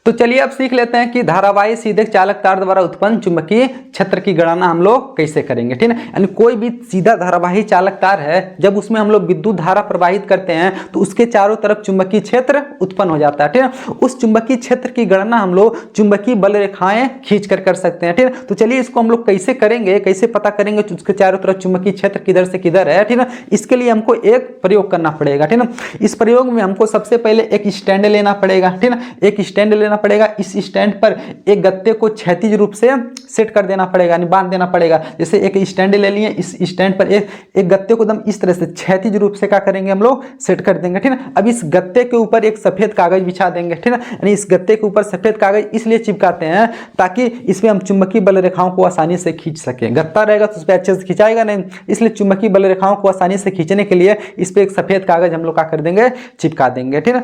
तो चलिए अब सीख लेते हैं कि धारावाही सीधे चालक तार द्वारा उत्पन्न चुंबकीय क्षेत्र की गणना हम लोग कैसे करेंगे। ठीक है, यानी कोई भी सीधा धारावाही चालक तार है, जब उसमें हम लोग विद्युत धारा प्रवाहित करते हैं तो उसके चारों तरफ चुंबकीय क्षेत्र उत्पन्न हो जाता है। ठीक है, उस चुंबकीय क्षेत्र की गणना हम लोग चुंबकीय बल रेखाएं खींच कर सकते हैं। ठीक है, तो चलिए इसको हम लोग कैसे करेंगे, कैसे पता करेंगे उसके चारों तरफ चुंबकीय क्षेत्र किधर से किधर है। ठीक है, इसके लिए हमको एक प्रयोग करना पड़ेगा। ठीक है, इस प्रयोग में हमको सबसे पहले एक स्टैंड लेना पड़ेगा। ठीक है, एक स्टैंड लेना पड़ेगा। इस स्टैंड पर एक गत्ते को क्षैतिज रूप से सेट कर देना पड़ेगा, यानी बांध देना पड़ेगा। जैसे एक स्टैंड ले लिए, इस स्टैंड पर एक गत्ते को एकदम इस तरह से क्षैतिज रूप से क्या करेंगे हम लोग सेट कर देंगे। ठीक है, अब इस गत्ते के ऊपर एक सफेद कागज बिछा देंगे। ठीक है, यानी इस गत्ते के ऊपर सफेद कागज इसलिए चिपकाते हैं ताकि इसमें हम चुंबकीय बल रेखाओं को आसानी से खींच सकें। गत्ता रहेगा तो उस पर अच्छे से खिंचाएगा नहीं, इसलिए चुंबकीय बल रेखाओं को आसानी से खींचने के लिए इस पर एक सफेद कागज हम लोग क्या कर देंगे, चिपका देंगे। ठीक है,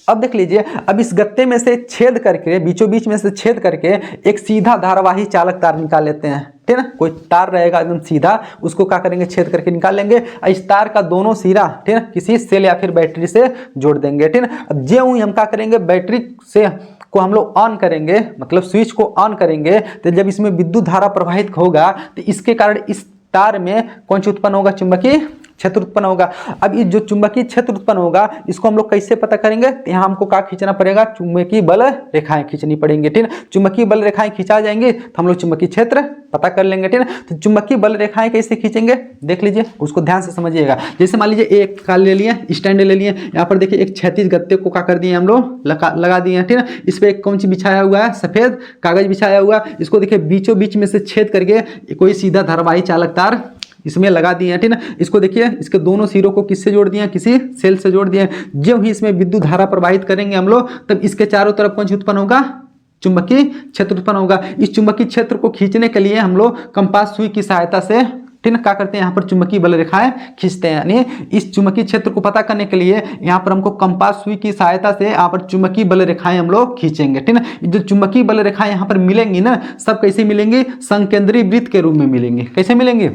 अब देख लीजिए, अब इस गत्ते में से छेद करके, बीचों बीच में से छेद करके एक सीधा धारावाही चालक तार निकाल लेते हैं। ठीक है ना, कोई तार रहेगा एकदम सीधा, उसको क्या करेंगे, छेद करके निकाल लेंगे। इस तार का दोनों सिरा ठीक है किसी सेल या फिर बैटरी से जोड़ देंगे। ठीक है, अब जो हम क्या करेंगे, बैटरी से को हम लोग ऑन करेंगे, मतलब स्विच को ऑन करेंगे, तो जब इसमें विद्युत धारा प्रवाहित होगा तो इसके कारण इस तार में कौन सी उत्पन्न होगा, चुंबकीय क्षेत्र उत्पन्न होगा। अब ये जो चुंबकीय क्षेत्र उत्पन्न होगा इसको हम लोग कैसे पता करेंगे, यहाँ हमको क्या खींचना पड़ेगा, चुंबकीय बल रेखाएं खींचनी पड़ेंगी। ठीक है, चुंबकीय बल रेखाएं खींचा जाएंगे तो हम लोग चुंबकीय क्षेत्र पता कर लेंगे। ठीक है, तो चुंबकीय बल रेखाएं कैसे खींचेंगे देख लीजिए, उसको ध्यान से समझिएगा। जैसे मान लीजिए एक काल ले लिए, स्टैंड ले लिए, यहाँ पर देखिए एक क्षैतिज गत्ते को क्या कर दिए हम लोग लगा दिए। ठीक है, इस पर एक कौन सी बिछाया हुआ है, सफेद कागज बिछाया हुआ। इसको देखिए बीचों बीच में से छेद करके कोई सीधा धारावाही चालक तार इसमें लगा दिए हैं। ठीक है, इसको देखिए इसके दोनों सिरों को किससे जोड़ दिए, किसी सेल से जोड़ दिए। जब ही इसमें विद्युत धारा प्रवाहित करेंगे हम लोग, तब इसके चारों तरफ कौन सी उत्पन्न होगा, चुंबकीय क्षेत्र उत्पन्न होगा। इस चुंबकीय क्षेत्र को खींचने के लिए हम लोग कंपास सुई की सहायता से ठीक है क्या करते हैं, यहाँ पर चुंबकीय बल रेखाएं खींचते हैं। यानी इस चुंबकीय क्षेत्र को पता करने के लिए यहाँ पर हमको कंपास सुई की सहायता से यहाँ पर चुंबकीय बल रेखाएं हम लोग खींचेंगे। ठीक है, जो चुंबकीय बल रेखाएं यहाँ पर मिलेंगी ना, सब कैसे मिलेंगी, संकेंद्रीय वृत्त के रूप में मिलेंगी। कैसे मिलेंगी,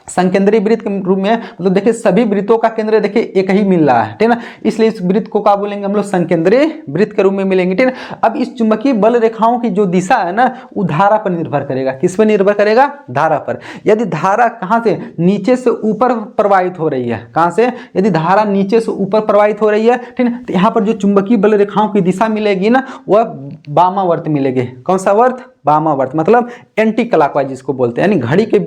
संकेंद्रीय वृत्त के रूप में, मतलब देखिए सभी वृत्तों का केंद्र देखिए एक ही मिल रहा है। ठीक है ना, इसलिए इस वृत्त को क्या बोलेंगे हम लोग, संकेंद्रीय वृत्त के रूप में मिलेंगे। ठीक है, अब इस चुंबकीय बल रेखाओं की जो दिशा है ना, वो धारा पर निर्भर करेगा। किस पर निर्भर करेगा, धारा पर। यदि धारा कहाँ से, नीचे से ऊपर प्रवाहित हो रही है, कहाँ से, यदि धारा नीचे से ऊपर प्रवाहित हो रही है, ठीक है, तो यहाँ पर जो चुंबकीय बल रेखाओं की दिशा मिलेगी ना, वह वामावर्त मिलेगी। कौन सा वर्त, वामावर्त, मतलब एंटी क्लॉकवाइज जिसको बोलते हैं, यानी घड़ी के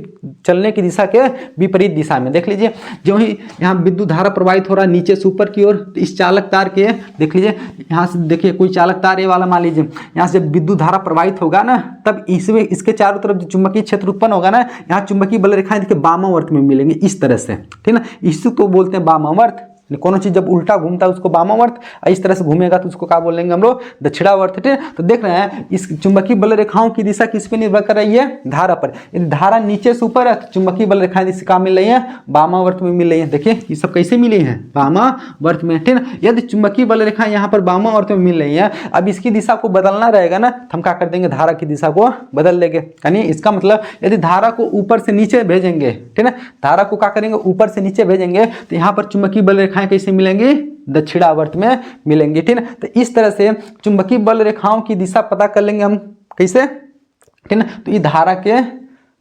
चलने की दिशा के विपरीत दिशा में। देख लीजिए, जो ही यहाँ विद्युत धारा प्रवाहित हो रहा है नीचे से ऊपर की ओर, तो इस चालक तार के देख लीजिए, यहाँ से देखिए कोई चालक तार ये वाला मान लीजिए, यहाँ से जब विद्युत धारा प्रवाहित होगा ना, तब इसमें इसके चारों तरफ जो चुंबकीय क्षेत्र उत्पन्न होगा ना, यहाँ चुंबकीय बल रेखाएं देखिए वामावर्त में मिलेंगे इस तरह से। ठीक है ना, इसको तो बोलते हैं वामावर्त। कोनो चीज जब उल्टा घूमता है उसको वामावर्त, इस तरह से घूमेगा तो उसको क्या बोलेंगे हम लोग, दक्षिणावर्त। ठीक है, तो देख रहे हैं इस चुंबकीय बल रेखाओं की दिशा किस पे निर्भर कर रही है, धारा पर। यदि धारा नीचे से ऊपर है तो चुंबकीय बल रेखाएं दिशा कहाँ मिल रही है, वामावर्त में मिल रही है। देखिए ये सब कैसे मिली है, वामावर्त में। ठीक है, यदि चुंबकीय बल रेखाएं यहाँ पर वामावर्त में मिल रही है, अब इसकी दिशा को बदलना रहेगा ना, हम क्या कर देंगे, धारा की दिशा को बदल देंगे। यानी इसका मतलब यदि धारा को ऊपर से नीचे भेजेंगे, ठीक है, धारा को क्या करेंगे, ऊपर से नीचे भेजेंगे, तो यहाँ पर चुंबकीय बल रेखाएं कैसे मिलेंगी, दक्षिणावर्त में मिलेंगी। ठीक है, तो इस तरह से चुंबकीय बल रेखाओं की दिशा पता कर लेंगे हम कैसे, ठीक है, तो ये धारा के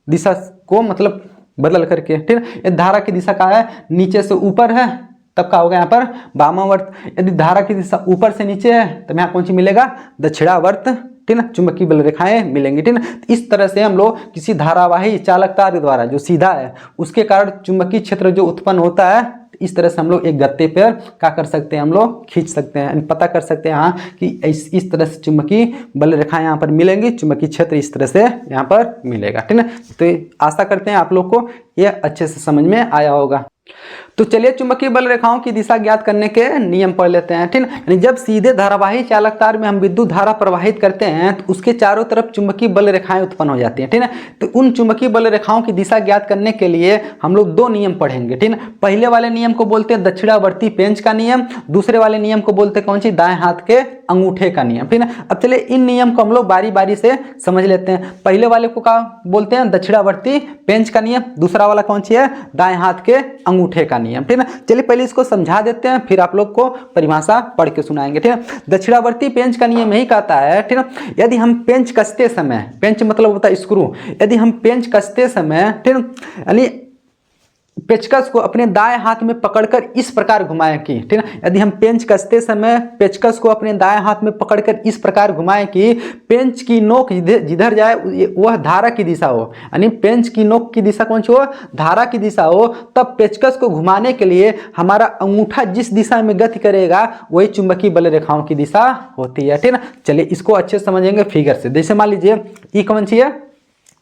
दिशा को मतलब बदल करके। ठीक है, ये धारा की दिशा क्या है, नीचे से ऊपर है, तब क्या होगा यहाँ पर वामावर्त। यदि धारा की दिशा ऊपर से नीचे है तब यहाँ कौन सी मिलेगा, दक्षिणावर्त। ठीक है, चुंबकीय बल रेखाएं मिलेंगी। ठीक है, इस तरह से हम लोग किसी धारावाही चालक तार द्वारा जो सीधा है उसके कारण चुंबकीय क्षेत्र जो उत्पन्न होता है, इस तरह से हम लोग एक गत्ते पर क्या कर सकते हैं, हम लोग खींच सकते हैं, पता कर सकते हैं हाँ कि इस तरह से चुंबकीय बल रेखाएं यहाँ पर मिलेंगी, चुंबकीय क्षेत्र इस तरह से यहाँ पर मिलेगा। ठीक है, तो आशा करते हैं आप लोग को यह अच्छे से समझ में आया होगा। तो चलिए चुंबकीय बल रेखाओं की दिशा ज्ञात करने के नियम पढ़ लेते हैं। ठीक है, यानी जब सीधे धारावाही चालक तार में हम विद्युत धारा प्रवाहित करते हैं तो उसके चारों तरफ चुंबकीय बल रेखाएं उत्पन्न हो जाती हैं। ठीक है, तो उन चुंबकीय बल रेखाओं की दिशा ज्ञात करने के लिए हम लोग दो नियम पढ़ेंगे। ठीक है, पहले वाले नियम को बोलते हैं दक्षिणावर्ती पेंच का नियम, दूसरे वाले नियम को बोलते हैं कौन सी, दाएं हाथ के अंगूठे का नियम। ठीक है, अब चलिए इन नियम को हम लोग बारी बारी से समझ लेते हैं। पहले वाले को क्या बोलते हैं, दक्षिणावर्ती पेंच का नियम, दूसरा वाला कौन सी है, दाएं हाथ के अंगूठे का नियम। नियम, ठीक है। चलिए पहले इसको समझा देते हैं, फिर आप लोग को परिभाषा पढ़ के सुनाएंगे, ठीक है। दक्षिणावर्ती पेंच का नियम यही कहता है, ठीक है, यदि हम पेंच कसते समय, पेंच मतलब होता है स्क्रू, यदि हम पेंच कसते समय, ठीक है, यानी पेचकस को अपने दाएं हाथ में पकड़कर इस प्रकार घुमाएं कि, ठीक है, यदि हम पेंच कसते समय पेचकस को अपने दाएं हाथ में पकड़कर इस प्रकार घुमाएं कि पेंच की नोक जिधर जाए वह धारा की दिशा हो, यानी पेंच की नोक की दिशा कौन सी हो, धारा की दिशा हो, तब पेचकस को घुमाने के लिए हमारा अंगूठा जिस दिशा में गति करेगा वही चुंबकीय बल रेखाओं की दिशा होती है, ठीक है। चलिए इसको अच्छे से समझेंगे फिगर से। जैसे मान लीजिए ये कौन सी है,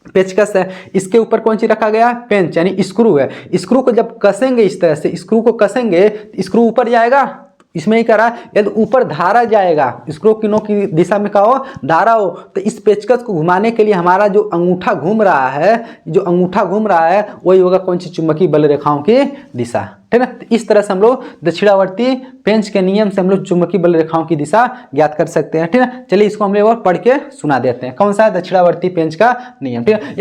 पेचकस है, इसके ऊपर कौन सी रखा गया, पेंच यानी स्क्रू है। स्क्रू को जब कसेंगे इस तरह से, स्क्रू को कसेंगे, स्क्रू ऊपर जाएगा, इसमें ही करा, यदि ऊपर धारा जाएगा, स्क्रू की नोक की दिशा में क्या हो, धारा हो, तो इस पेचकस को घुमाने के लिए हमारा जो अंगूठा घूम रहा है, जो अंगूठा घूम रहा है वही होगा कौन सी, चुंबकीय बल रेखाओं की दिशा, ठीक है ना। तो इस तरह से हम लोग दक्षिणावर्ती पेंच के नियम से हम लोग चुंबकीय बल रेखाओं की दिशा ज्ञात कर सकते हैं, ठीक है। चलिए इसको हम लोग पढ़ के सुना देते हैं। कौन सा है, दक्षिणावर्ती पेंच का नियम, ठीक है।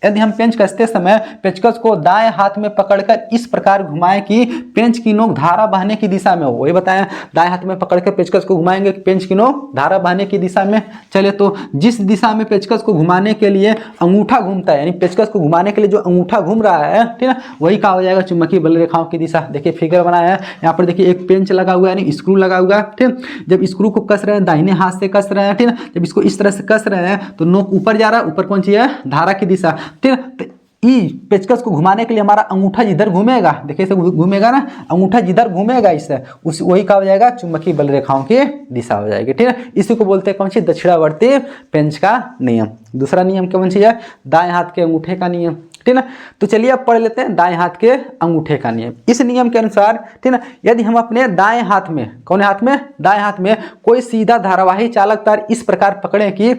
यदि हम पेंच कसते समय पेचकस को दाएं हाथ में पकड़कर इस प्रकार घुमाएं कि पेंच की नोक धारा बहने की दिशा में हो, वही बताएं, दाएं हाथ में पकड़कर पेचकस को घुमाएंगे कि पेंच की नोक धारा बहने की दिशा में चले, तो जिस दिशा में पेचकस को घुमाने के लिए अंगूठा घूमता है, यानी पेचकस को घुमाने के लिए जो अंगूठा घूम रहा है, ठीक है, वही क्या हो जाएगा, चुंबकीय बल रेखाओं की दिशा। देखिए फिगर बनाया है, यहाँ पर देखिए एक पेंच लगा हुआ है, यानी स्क्रू लगा हुआ है, ठीक है। जब स्क्रू को कस रहे हैं, दाहिने हाथ से कस रहे हैं, ठीक है, जब इसको इस तरह से कस रहे हैं तो नोक ऊपर जा रहा है, ऊपर कौन सी है, धारा की दिशा, ठीक है। पेचकस को घुमाने के लिए हमारा अंगूठा जिधर घूमेगा, देखिए इसे घूमेगा ना, अंगूठा जिधर घूमेगा इससे उस वही क्या हो जाएगा, चुंबकीय बल रेखाओं की दिशा हो जाएगी, ठीक है। इसी को बोलते हैं कौन सी, दक्षिणावर्ती पेंच का नियम। दूसरा नियम कौन सी है, दाएं हाथ के अंगूठे का नियम, ठीक है। तो चलिए अब पढ़ लेते हैं दाएं हाथ के अंगूठे का नियम। इस नियम के अनुसार, ठीक है, यदि हम अपने दाएं हाथ में, कौन हाथ में, दाएं हाथ में कोई सीधा धारावाही चालक तार इस प्रकार पकड़े कि,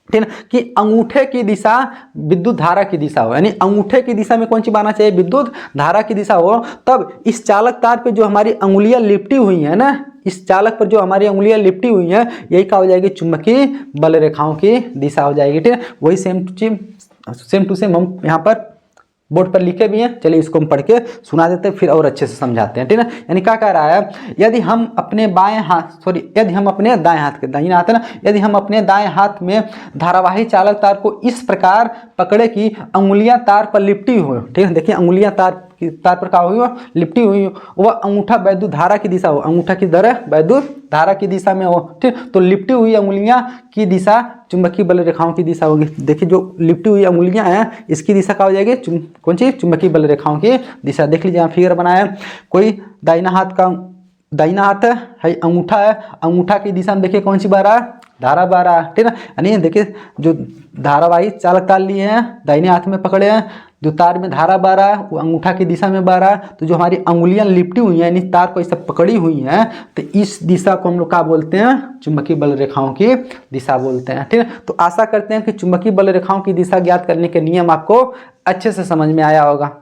ठीक है, कि अंगूठे की दिशा विद्युत धारा की दिशा हो, यानी अंगूठे की दिशा में कौन सी बना चाहिए, विद्युत धारा की दिशा हो, तब इस चालक तार पे जो हमारी अंगुलियां लिपटी हुई है ना, इस चालक पर जो हमारी अंगुलियां लिपटी हुई हैं, यही क्या हो जाएगी, चुंबकीय बल रेखाओं की दिशा हो जाएगी, ठीक है। वही सेम टू सेम हम यहाँ पर बोर्ड पर लिखे भी हैं। चलिए इसको हम पढ़ के सुना देते हैं, फिर और अच्छे से समझाते हैं, ठीक है। यानी क्या कह रहा है, यदि हम अपने यदि हम अपने दाएं हाथ के, दाहिना हाथ है ना, यदि हम अपने दाएं हाथ में धारावाही चालक तार को इस प्रकार पकड़े कि अंगुलियां तार पर लिपटी हो, ठीक है, देखिए अंगुलियां तार पर क्या हुई हो, लिपटी हुई हो, वह अंगूठा वैद्युत धारा की दिशा हो, अंगूठा की दर वैद्युत धारा की दिशा में हो, ठीक, तो लिपटी हुई अंगुलियां की दिशा चुंबकीय बल रेखाओं की दिशा होगी। देखिए जो लिपटी हुई अंगुलियां हैं इसकी दिशा क्या हो जाएगी, कौन सी, चुंबकीय बल रेखाओं की दिशा। देख लीजिए यहाँ फिगर बनाया है, कोई दाहिना हाथ है, अंगूठा है, अंगूठा की दिशा में देखिए कौन सी बह रहा है, धारा बह रहा है, ठीक है। यानी देखिए जो धारावाही चालक तार लिए हैं, दाहिने हाथ में पकड़े हैं, जो तार में धारा बह रहा है वो अंगूठा की दिशा में बह रहा है, तो जो हमारी अंगुलियां लिपटी हुई हैं, यानी तार को ऐसे पकड़ी हुई हैं, तो इस दिशा को हम लोग क्या बोलते हैं, चुंबकीय बल रेखाओं की दिशा बोलते हैं, ठीक है। तो आशा करते हैं कि चुंबकीय बल रेखाओं की दिशा ज्ञात करने के नियम आपको अच्छे से समझ में आया होगा।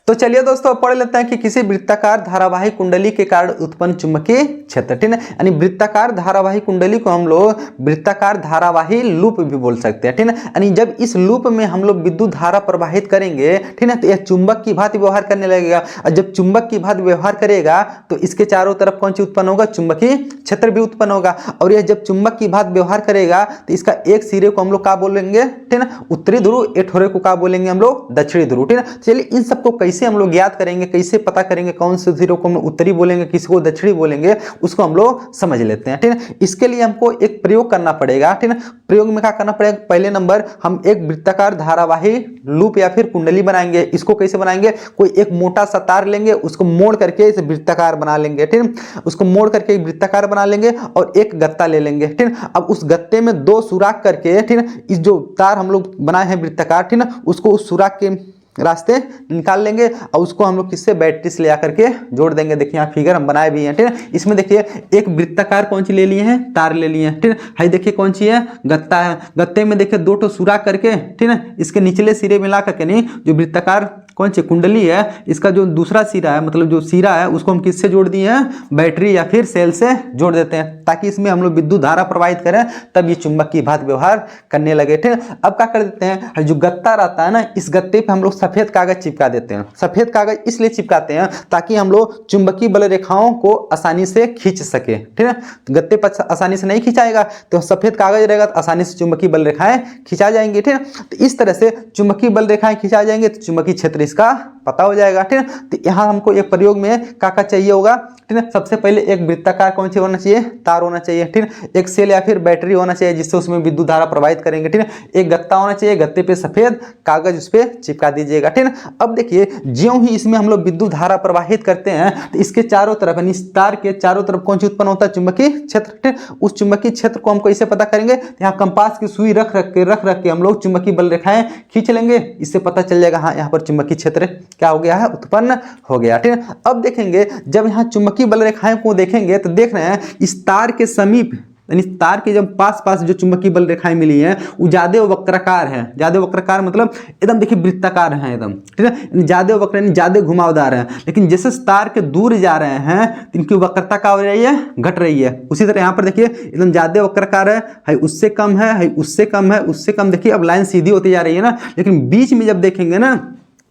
तो चलिए दोस्तों पढ़ लेते हैं कि किसी वृत्ताकार धारावाही कुंडली के कारण उत्पन्न चुंबकीय क्षेत्र, ठीक है। यानी वृत्ताकार धारावाही कुंडली को हम लोग वृत्ताकार धारावाही लूप भी बोल सकते हैं, ठीक है। यानी जब इस लूप में हम लोग विद्युत धारा प्रवाहित करेंगे, ठीक है, तो यह चुंबक की भांति व्यवहार करने लगेगा, और जब चुंबक की भांति व्यवहार करेगा तो इसके चारों तरफ कौन सी उत्पन्न होगा, चुंबकीय क्षेत्र भी उत्पन्न होगा, और यह जब चुंबक की भांति व्यवहार करेगा तो इसका एक सिरे को हम लोग क्या बोलेंगे, ठीक है, उत्तरी ध्रुव, एक ठोरे को क्या बोलेंगे हम लोग, दक्षिणी ध्रुव, ठीक है। चलिए इन सबको कैसे हम लोग ज्ञात करेंगे, कैसे पता करेंगे कौन से सिरे को हम उत्तरी बोलेंगे, किसी को दक्षिणी बोलेंगे, उसको हम लोग समझ लेते हैं, ठीक है। इसके लिए हमको एक प्रयोग करना पड़ेगा, ठीक है। प्रयोग में क्या करना पड़ेगा, पहले नंबर हम एक वृत्ताकार धारावाही लूप या फिर कुंडली बनाएंगे। इसको कैसे बनाएंगे, कोई एक मोटा सा तार लेंगे, उसको मोड़ करके इसे वृत्ताकार बना लेंगे, ठीक है। उसको मोड़ करके एक वृत्ताकार बना लेंगे और एक गत्ता ले लेंगे, ठीक है। अब उस गत्ते में दो सुराख करके, ठीक है, इस जो तार हम लोग बनाए हैं वृत्ताकार, ठीक है, उसको उस सुराख के रास्ते निकाल लेंगे और उसको हम लोग किससे, बैटरी से ले आकर के जोड़ देंगे। देखिए यहाँ फिगर हम बनाए भी हैं, ठीक है। इसमें देखिए एक वृत्ताकार कौन सी ले लिए हैं, तार ले लिए हैं, ठीक है। देखिए कौन सी है, गत्ता है। गत्ते में देखिए दो ठो सुराख करके, ठीक है, इसके निचले सिरे मिला करके, नहीं, जो वृत्ताकार कौन सी कुंडली है, इसका जो दूसरा सिरा है, मतलब जो सिरा है उसको हम किससे जोड़ दिए हैं, बैटरी या फिर सेल से जोड़ देते हैं, ताकि इसमें हम लोग विद्युत धारा प्रवाहित करें, तब ये चुंबक की भांति व्यवहार करने लगे। ठीक है, अब क्या कर देते हैं, जो गत्ता रहता है ना, इस गत्ते पे हम लोग सफेद कागज चिपका देते हैं। सफेद कागज इसलिए चिपकाते हैं ताकि हम लोग चुंबकीय बल रेखाओं को आसानी से खींच सके। ठीक है, तो गत्ते पर आसानी से नहीं खींचाएगा, तो सफेद कागज रहेगा तो आसानी से चुंबकीय बल रेखाएं खींचा जाएंगी। ठीक है, तो इस तरह से चुंबकीय बल रेखाएं खींचा जाएंगे तो चुंबकीय क्षेत्र इसका पता हो जाएगा। ठीक है, तो यहाँ हमको एक प्रयोग में क्या चाहिए होगा। ठीक है, सबसे पहले एक वृत्ताकार कौन सी होना चाहिए, तार होना चाहिए। ठीक है, एक सेल या फिर बैटरी होना चाहिए जिससे उसमें विद्युत धारा प्रवाहित करेंगे। ठीक है, एक गत्ता होना चाहिए, गत्ते पे सफेद कागज उस पर चिपका दीजिएगा। ठीक है, अब देखिए ज्यों ही इसमें हम लोग विद्युत धारा प्रवाहित करते हैं तो इसके चारों तरफ यानी इस तार के चारों तरफ कौन सी उत्पन्न होता है, चुंबकीय क्षेत्र। ठीक है, उस चुंबकीय क्षेत्र को हम कैसे पता करेंगे, यहाँ कंपास की सुई रख रख के हम लोग चुंबकीय बल रेखाएं खींच लेंगे, इससे पता चल जाएगा हाँ यहाँ पर चुंबकीय क्षेत्र क्या हो गया है, उत्पन्न हो गया। ठीक है, अब देखेंगे जब यहाँ चुंबकीय बल रेखाएं को देखेंगे तो देख रहे हैं इस तार के समीप यानी तार के जब पास जो चुंबकीय बल रेखाएं मिली हैं वो ज्यादा वक्राकार है। ज्यादा वक्राकार मतलब एकदम देखिए वृत्ताकार है एकदम। ठीक है, ज्यादा वक्र यानी ज्यादा घुमावदार है, लेकिन जैसे तार के दूर जा रहे हैं तो इनकी वक्रता क्या हो रही है, घट रही है। उसी तरह यहाँ पर देखिए एकदम ज्यादा वक्राकार है, उससे कम है, उससे कम है, उससे कम। देखिए अब लाइन सीधी होती जा रही है ना, लेकिन बीच में जब देखेंगे ना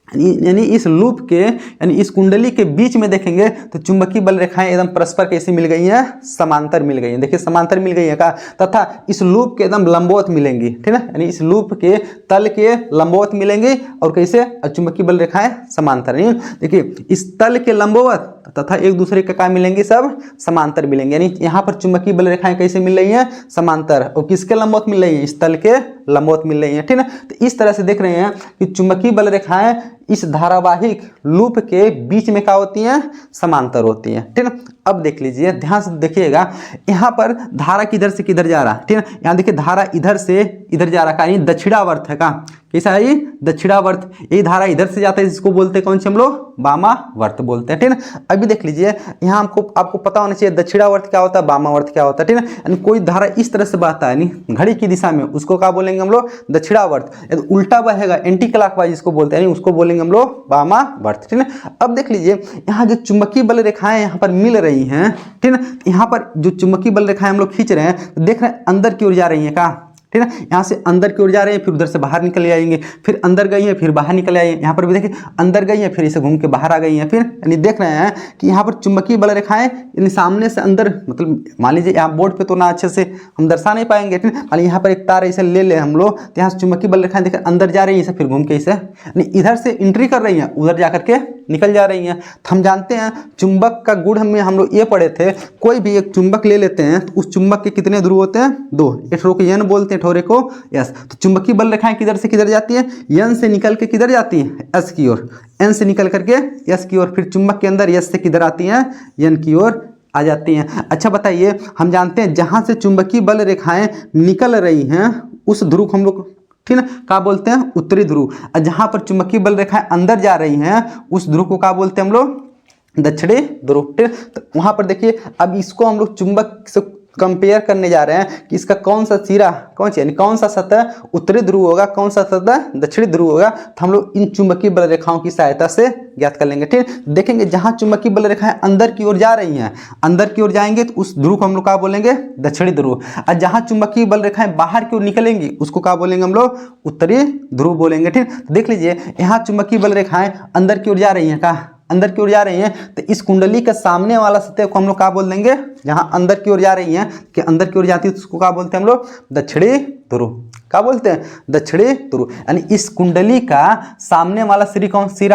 यानी इस लूप के यानी इस कुंडली के बीच में देखेंगे तो चुंबकीय बल रेखाएं एकदम परस्पर कैसे मिल गई हैं, समांतर मिल गई हैं। देखिए समांतर मिल गई है का, तथा इस लूप के एकदम लंबवत मिलेंगी। ठीक है, यानी इस लूप के तल के लंबवत मिलेंगे और कैसे, चुंबकीय बल रेखाएं समांतर। देखिए इस तल के लंबवत तथा एक दूसरे के क्या मिलेंगे, सब समांतर मिलेंगे। यानी यहाँ पर चुंबकीय बल रेखाएं कैसे मिल रही हैं, समांतर, और किसके लंबवत मिल रही है, इस तल के लंबवत मिल रही है। ठीक है, तो इस तरह से देख रहे हैं कि चुंबकीय बल रेखाएं इस धारावाहिक लूप के बीच में क्या होती हैं, समांतर होती हैं। ठीक है, अब देख लीजिए ध्यान से देखिएगा यहाँ पर धारा किधर से किधर जा रहा है। ठीक है, यहाँ देखिए धारा इधर से इधर जा रहा है, दक्षिणावर्त है का, कैसा है ये, दक्षिणावर्त। ये धारा इधर से जाता है, इसको बोलते हैं कौन से हम लोग, वामावर्त बोलते हैं। ठीक है, अभी देख लीजिए यहाँ आपको पता होना चाहिए दक्षिणावर्त क्या होता है, वामावर्त क्या होता है। ठीक है, यानी कोई धारा इस तरह से बहता है घड़ी की दिशा में, उसको क्या बोलेंगे हम लोग, दक्षिणावर्त। उल्टा बहेगा एंटी क्लॉकवाइज इसको बोलते हैं, उसको बोलेंगे हम लोग वामावर्त। ठीक है, अब देख लीजिए यहाँ जो चुंबकीय बल रेखाएं यहाँ पर मिल रही हैं। ठीक है, यहाँ पर जो चुंबकीय बल रेखाएं हम लोग खींच रहे हैं तो देख रहे हैं अंदर की ओर जा रही है का। ठीक है, यहाँ से अंदर की ओर जा रहे हैं, फिर उधर से बाहर निकल जाएंगे, फिर अंदर गई है, फिर बाहर निकल आएंगे। यहाँ पर भी देखिए अंदर गई है, फिर इसे घूम के बाहर आ गई है। फिर यानी देख रहे हैं कि यहाँ पर चुंबकीय बल रेखाएं यानी सामने से अंदर, मतलब मान लीजिए यहाँ बोर्ड पे तो ना अच्छे से हम दर्शा नहीं पाएंगे। ठीक है, मान लीजिए यहाँ पर एक तार ऐसे ले ले हम लोग, तो यहाँ से चुंबकीय बल रेखाएं देखिए अंदर जा रही है, फिर घूम के इसे यानी इधर से एंट्री कर रही है, उधर जा करके निकल जा रही हैं। तो हम जानते हैं चुंबक का गुण हम लोग ये पढ़े थे, कोई भी एक चुंबक ले लेते हैं तो उस चुंबक के कितने ध्रुव होते हैं, 2। एक ठोरे को एन बोलते हैं, ठोरे को एस। तो चुंबकीय बल रेखाएं किधर से किधर जाती है, एन से निकल के किधर जाती है, एस की ओर, एन से निकल करके एस की ओर, फिर चुंबक के अंदर एस से किधर आती हैं, एन की ओर आ जाती हैं। अच्छा बताइए, हम जानते हैं जहां से चुंबकीय बल रेखाएं निकल रही हैं उस ध्रुव को हम लोग ठीक है क्या बोलते हैं, उत्तरी ध्रुव। और जहां पर चुंबकीय बल रेखाएं अंदर जा रही हैं उस ध्रुव को क्या बोलते हैं हम लोग, दक्षिणी ध्रुव। ठीक है, तो वहां पर देखिए अब इसको हम लोग चुंबक से कंपेयर करने जा रहे हैं कि इसका कौन सा सिरा यानी कौन सा सतह उत्तरी ध्रुव होगा, कौन सा सतह दक्षिणी ध्रुव होगा। तो हम लोग इन चुंबकीय बल रेखाओं की सहायता से ज्ञात कर लेंगे। ठीक है, देखेंगे जहां चुंबकीय बल रेखाएं अंदर की ओर जा रही हैं, अंदर की ओर जाएंगे तो उस ध्रुव को हम लोग क्या बोलेंगे, दक्षिणी ध्रुव। और जहां चुंबकीय बल रेखाएं बाहर की ओर निकलेंगी उसको क्या बोलेंगे हम लोग, उत्तरी ध्रुव बोलेंगे। ठीक, देख लीजिए यहाँ चुंबकीय बल रेखाएं अंदर की ओर जा रही हैं, कहा अंदर की ओर जा रही हैं, तो इस कुंडली का सामने वाला सतह को हम लोग क्या बोल देंगे, जहां अंदर की ओर जा रही हैं कि अंदर की ओर जाती है तो उसको क्या बोलते हैं हम लोग, दक्षिणी ध्रुव। क्या बोलते हैं, दक्षिणी ध्रुव। यानी इस कुंडली का सामने वाला सिरा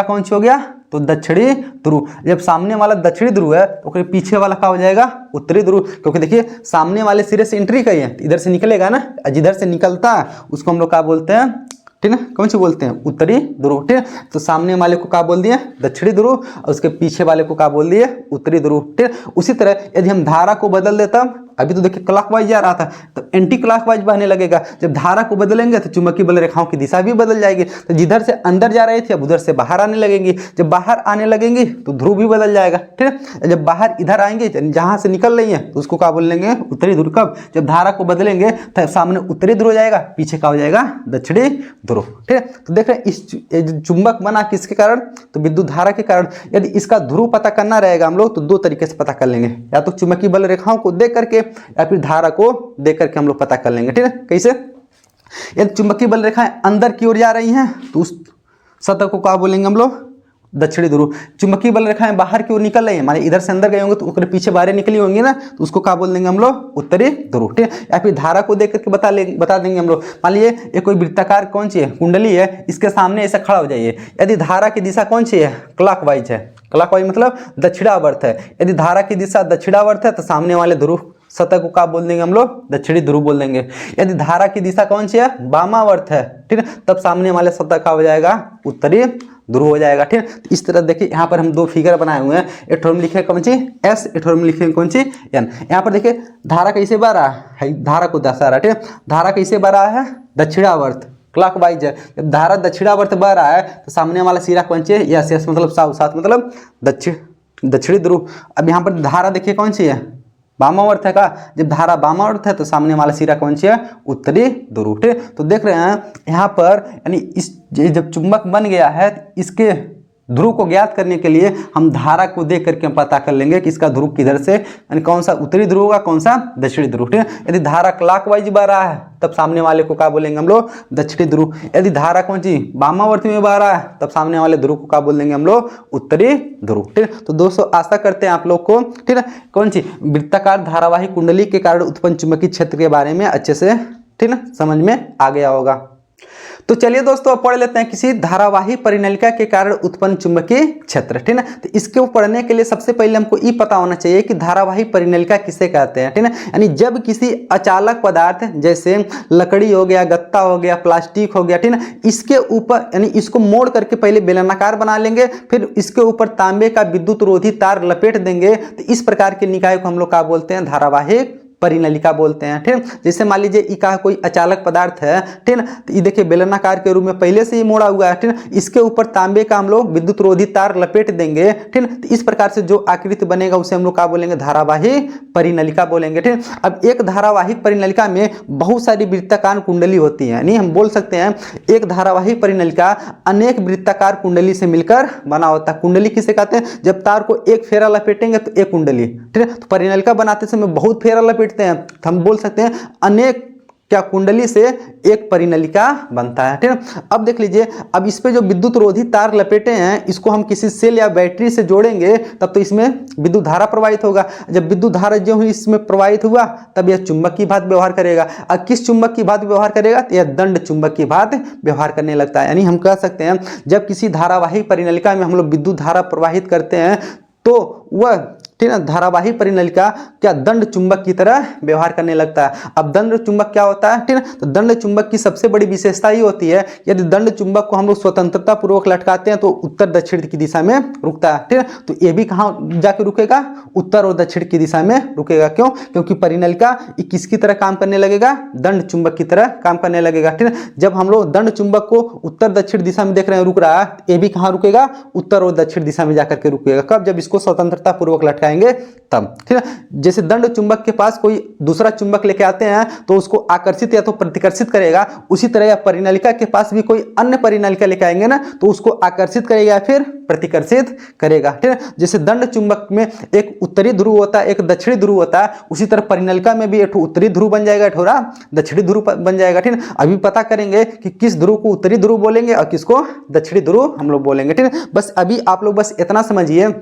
कौन सी हो गया, तो दक्षिणी ध्रुव। जब सामने वाला दक्षिणी ध्रुव है तो पीछे वाला क्या हो जाएगा, उत्तरी ध्रुव। क्योंकि देखिए सामने वाले सिरे से एंट्री करी है, इधर से निकलेगा ना, जिधर से निकलता है उसको हम लोग क्या बोलते हैं, ठीक है, कौन सी बोलते हैं, उत्तरी ध्रुव। ठीक है, तो सामने वाले को क्या बोल दिए, दक्षिणी ध्रुव, और उसके पीछे वाले को क्या बोल दिए, उत्तरी ध्रुव। ठीक है, उसी तरह यदि हम धारा को बदल देता अभी तो देखिए क्लॉकवाइज जा रहा था, तो एंटी क्लॉकवाइज बहने लगेगा। जब धारा को बदलेंगे तो चुंबकीय बल रेखाओं की दिशा भी बदल जाएगी। तो जिधर से अंदर जा रही थी अब उधर से बाहर आने लगेंगी। जब बाहर आने लगेंगी तो ध्रुव भी बदल जाएगा, ठीक है। जब बाहर इधर आएंगे, जहां से निकल रही है तो उसको क्या बोल लेंगे, उत्तरी ध्रुव। कब? जब धारा को बदलेंगे तो सामने उत्तरी ध्रुव हो जाएगा, पीछे का हो जाएगा दक्षिणी ध्रुव, ठीक है। तो देख रहे हैं इस चुंबक बना किसके कारण, तो विद्युत धारा के कारण। यदि इसका ध्रुव पता करना रहेगा हम लोग तो दो तरीके से पता कर लेंगे, या तो चुंबकीय बल रेखाओं को देख करके या फिर धारा को देख करके हम लोग पता कर लेंगे, ठीक है। कैसे? यदि चुंबकीय बल रेखाएं अंदर की ओर जा रही हैं तो उस सतह को क्या बोलेंगे हम लोग, दक्षिणी ध्रुव। चुंबकीय बल रेखाएं बाहर की ओर निकल रही है, माने इधर से अंदर गए होंगे तो उसके पीछे बाहर निकली होंगी ना, तो उसको क्या बोल देंगे हम लोग, उत्तरी ध्रुव, ठीक है। या फिर धारा को देख करके बता देंगे हम लोग। मान लीजिए ये कोई वृत्ताकार कौन सी है, कुंडली है, इसके सामने ऐसा खड़ा हो जाइए। यदि धारा की दिशा कौन सी है, क्लॉकवाइज है। क्लॉकवाइज मतलब दक्षिणावर्त है। यदि धारा की दिशा दक्षिणावर्त है तो सामने वाले ध्रुव सतह को क्या बोल देंगे हम लोग, दक्षिणी ध्रुव बोल देंगे। यदि धारा की दिशा कौन सी है, वामावर्त है, ठीक है, तब सामने वाले सतह का हो जाएगा उत्तरी ध्रुव हो जाएगा, ठीक है। इस तरह देखिए यहाँ पर हम दो फिगर बनाए हुए हैं, एक ठोर में लिखे कौन सी एस, एक ठोर में लिखे कौन सी एन। यहाँ पर देखिए धारा कैसे बह रहा है, धारा को दर्शा रहा है, ठीक है। धारा कैसे बह रहा है, दक्षिणावर्त, क्लॉकवाइज है। जब धारा दक्षिणावर्त बह रहा है तो सामने वाला सिरा कौन सी है, यस, यस मतलब साउथ, साउथ मतलब दक्षिणी ध्रुव। अब यहाँ पर धारा देखिए कौन सी है, वामावर्त है का। जब धारा वामावर्त है तो सामने वाला सिरा कौन सी है, उत्तरी ध्रुव, ठीक। तो देख रहे हैं यहाँ पर, यानी इस जब चुंबक बन गया है तो इसके ध्रुव को ज्ञात करने के लिए हम धारा को देख करके हम पता कर लेंगे कि इसका ध्रुव किधर से, यानी कौन सा उत्तरी ध्रुव होगा, कौन सा दक्षिणी ध्रुव, ठीक है। यदि धारा क्लॉकवाइज बह रहा है तब सामने वाले को क्या बोलेंगे हम लोग, दक्षिणी ध्रुव। यदि धारा कौन सी वामावर्त में बह रहा है तब सामने वाले ध्रुव को क्या बोल देंगे हम लोग, उत्तरी ध्रुव, ठीक। तो दोस्तों आशा करते हैं आप लोग को, ठीक है, कौन सी वृत्ताकार धारावाही कुंडली के कारण उत्पन्न चुंबकीय क्षेत्र के बारे में अच्छे से, ठीक है, समझ में आ गया होगा। तो चलिए दोस्तों अब पढ़ लेते हैं किसी धारावाही परिनलिका के कारण उत्पन्न चुंबकीय क्षेत्र, ठीक है। तो इसको पढ़ने के लिए सबसे पहले हमको ये पता होना चाहिए कि धारावाही परिनलिका किसे कहते हैं, ठीक है। यानी जब किसी अचालक पदार्थ जैसे लकड़ी हो गया, गत्ता हो गया, प्लास्टिक हो गया, ठीक है, इसके ऊपर यानी इसको मोड़ करके पहले बेलनाकार बना लेंगे, फिर इसके ऊपर तांबे का विद्युत रोधी तार लपेट देंगे, तो इस प्रकार के निकाय को हम लोग क्या बोलते हैं, धारावाहिक परिनलिका बोलते हैं, ठीक। जैसे मान लीजिए इका कोई अचालक पदार्थ है, ठीक है, तो ये देखिए बेलनाकार के रूप में पहले से ही मोड़ा हुआ है, ठीक है। इसके ऊपर तांबे का हम लोग विद्युत रोधी तार लपेट देंगे, ठीक है। तो इस प्रकार से जो आकृति बनेगा उसे हम लोग क्या बोलेंगे, धारावाहिक परिनलिका बोलेंगे, ठीक। अब एक धारावाहिक परिनलिका में बहुत सारी वृत्ताकार कुंडली होती है, यानी हम बोल सकते हैं एक धारावाहिक परिनलिका अनेक वृत्ताकार कुंडली से मिलकर बना होता है। कुंडली किसे कहते हैं, जब तार को एक फेरा लपेटेंगे तो एक कुंडली, ठीक है। तो परिनलिका बनाते समय बहुत फेरा लपेट हैं, हम बोल सकते हैं अनेक क्या कुंडली से एक परिनलिका बनता है, ठीक है। अब देख लीजिए, अब इस पे जो विद्युत रोधी तार लपेटे हैं इसको हम किसी सेल या बैटरी से जोड़ेंगे तब तो इसमें विद्युत धारा प्रवाहित होगा। जब विद्युत धारा जो है इसमें प्रवाहित हुआ तब यह चुंबक की भांति व्यवहार करेगा। और किस चुंबक की भांति व्यवहार करेगा, तो यह दंड चुंबक की भांति व्यवहार करने लगता है। यानी हम कह सकते हैं जब किसी धारावाहिक परिनलिका में हम लोग विद्युत धारा प्रवाहित करते हैं तो वह, ठीक है, धारावाही परिनलिका क्या दंड चुंबक की तरह व्यवहार करने लगता है। अब दंड चुंबक क्या होता है, ठीक है, तो दंड चुंबक की सबसे बड़ी विशेषता ये होती है यदि दंड चुंबक को हम लोग स्वतंत्रता पूर्वक लटकाते हैं तो उत्तर दक्षिण की दिशा में रुकता है, ठीक है। तो ये भी कहाँ जाके रुकेगा, उत्तर और दक्षिण की दिशा में रुकेगा। क्यों, क्योंकि परिनलिका किसकी तरह काम करने लगेगा, दंड चुंबक की तरह काम करने लगेगा, ठीक है। जब हम लोग दंड चुंबक को उत्तर दक्षिण दिशा में देख रहे हैं रुक रहा है, ये भी कहाँ रुकेगा, उत्तर और दक्षिण दिशा में जाकर के रुकेगा। कब, जब इसको स्वतंत्रता पूर्वक लटकाएंगे तब, ठीक है। जैसे दंड चुंबक के पास कोई दूसरा चुंबक लेके आते हैं तो उसको आकर्षित या तो प्रतिकर्षित करेगा, उसी तरह या परिनलिका के पास भी कोई अन्य परिनलिका लेके आएंगे ना तो उसको आकर्षित करेगा या फिर प्रतिकर्षित करेगा, ठीक है। जैसे दंड चुंबक में एक उत्तरी ध्रुव होता है, एक दक्षिणी ध्रुव होता है, उसी तरह परिनलिका में भी एक उत्तरी ध्रुव बन जाएगा, एक दक्षिणी ध्रुव बन जाएगा, ठीक है। अभी पता करेंगे कि किस ध्रुव को उत्तरी ध्रुव बोलेंगे और किसको दक्षिणी ध्रुव हम लोग बोलेंगे, ठीक है। बस अभी आप लोग बस इतना समझिए,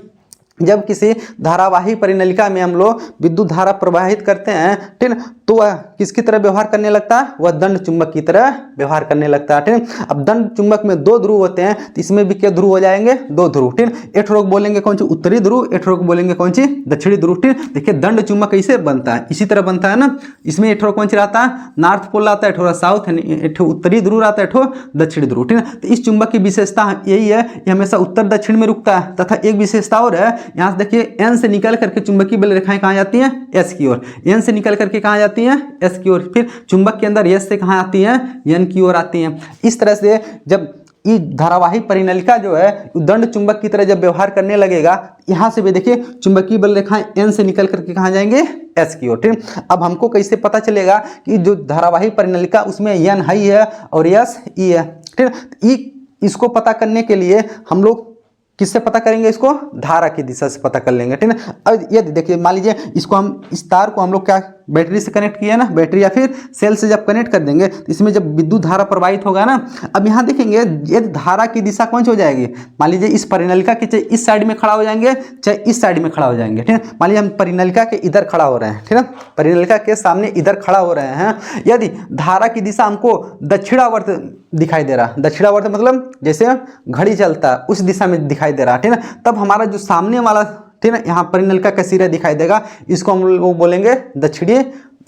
जब किसी धारावाही परिनलिका में हम लोग विद्युत धारा प्रवाहित करते हैं, ठीक है, तो वह किसकी तरह व्यवहार करने लगता है, वह दंड चुंबक की तरह व्यवहार करने लगता है, ठीक है। अब दंड चुंबक में दो ध्रुव होते हैं तो इसमें भी क्या ध्रुव हो जाएंगे, दो ध्रुव, ठीक है। एक ठोक बोलेंगे कौन सी, उत्तरी ध्रुव, एक ठोक बोलेंगे कौन सी, दक्षिणी ध्रुव, ठीक है। देखिए दंड चुंबक कैसे बनता है, इसी तरह बनता है ना। इसमें एक ठोक कौन सी रहता है, नॉर्थ पोल रहता है, एक साउथ, एक उत्तरी ध्रुव रहता है, एक दक्षिणी ध्रुव, ठीक है। तो इस चुंबक की विशेषता यही है, ये हमेशा उत्तर दक्षिण में रुकता है। तथा एक विशेषता और है यहाँ से देखिए एन से निकल करके चुंबकीय बल रेखाएं कहाँ जाती हैं, एस की ओर। एन से निकल करके कहाँ जाती हैं, एस की ओर। फिर चुंबक के अंदर एस से कहाँ आती हैं, एन की ओर आती हैं। इस तरह से जब ये धारावाही परिनलिका जो है दंड चुंबक की तरह जब व्यवहार करने लगेगा, यहाँ से भी देखिए चुंबकीय बल रेखाएं एन से निकल करके कहाँ जाएंगे, एस की ओर। ठीक, अब हमको कैसे पता चलेगा कि जो धारावाही परिनलिका उसमें एन हाई है और एस ई है। ठीक, इसको पता करने के लिए हम लोग किससे पता करेंगे, इसको धारा की दिशा से पता कर लेंगे। ठीक है, अब ये देखिए मान लीजिए इसको हम इस तार को हम लोग क्या बैटरी से कनेक्ट किया ना, बैटरी या फिर सेल से जब कनेक्ट कर देंगे तो इसमें जब विद्युत धारा प्रवाहित होगा ना, अब यहाँ देखेंगे ये धारा की दिशा कौन सी हो जाएगी, मान लीजिए इस परिनलिका के चाहे इस साइड में खड़ा हो जाएंगे चाहे इस साइड में खड़ा हो जाएंगे। ठीक है, मान लीजिए हम परिनलिका के इधर खड़ा हो रहे हैं, ठीक है, परिनलिका के सामने इधर खड़ा हो रहे हैं, यदि धारा की दिशा हमको दक्षिणावर्त दिखाई दे रहा, दक्षिणावर्त मतलब जैसे घड़ी चलता है उस दिशा में दिखाई दे रहा, ठीक है, तब हमारा जो सामने वाला, ठीक है, यहाँ परिनलिका का सिरा दिखाई देगा, इसको हम लोग बोलेंगे दक्षिणी,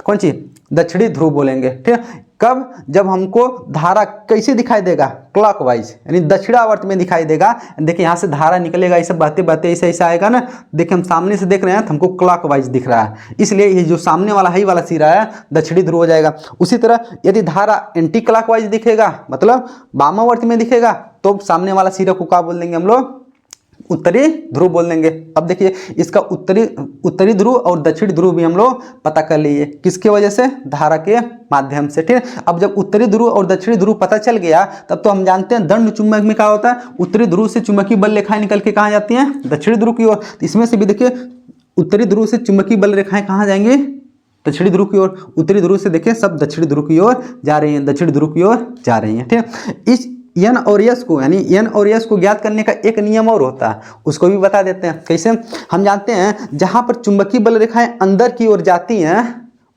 कौन सी, दक्षिणी ध्रुव बोलेंगे। ठीक है, कब, जब हमको धारा कैसे दिखाई देगा, क्लॉकवाइज यानी दक्षिणावर्त में दिखाई देगा। देखिए यहाँ से धारा निकलेगा, ऐसे बहते बहते ऐसे ऐसा आएगा ना, देखिए हम सामने से देख रहे हैं तो हमको क्लॉकवाइज दिख रहा है, इसलिए ये जो सामने वाला हाई वाला सिरा है दक्षिणी ध्रुव हो जाएगा। उसी तरह यदि धारा एंटी क्लॉकवाइज दिखेगा मतलब वामावर्त में दिखेगा, तो सामने वाला सिरा को क्या बोल देंगे हम लोग, उत्तरी ध्रुव बोल देंगे। अब देखिए इसका उत्तरी ध्रुव और दक्षिणी ध्रुव भी हम लोग पता कर लिए, किसके वजह से, धारा के माध्यम से। ठीक है, अब जब उत्तरी ध्रुव और दक्षिणी ध्रुव पता चल गया तब तो हम जानते हैं दंड चुंबक में क्या होता है, उत्तरी ध्रुव से चुंबकीय बल रेखाएं निकल के कहाँ जाती हैं, दक्षिणी ध्रुव की ओर। इसमें से भी देखिए उत्तरी ध्रुव से चुंबकीय बल रेखाएं कहाँ जाएंगे, दक्षिणी ध्रुव की ओर। उत्तरी ध्रुव से देखिए सब दक्षिणी ध्रुव की ओर जा रही हैं, दक्षिणी ध्रुव की ओर जा रही हैं। ठीक है, इस एन और एस को यानी एन और एस को ज्ञात करने का एक नियम और होता है, उसको भी बता देते हैं। कैसे, हम जानते हैं जहां पर चुंबकीय बल रेखाएं अंदर की ओर जाती हैं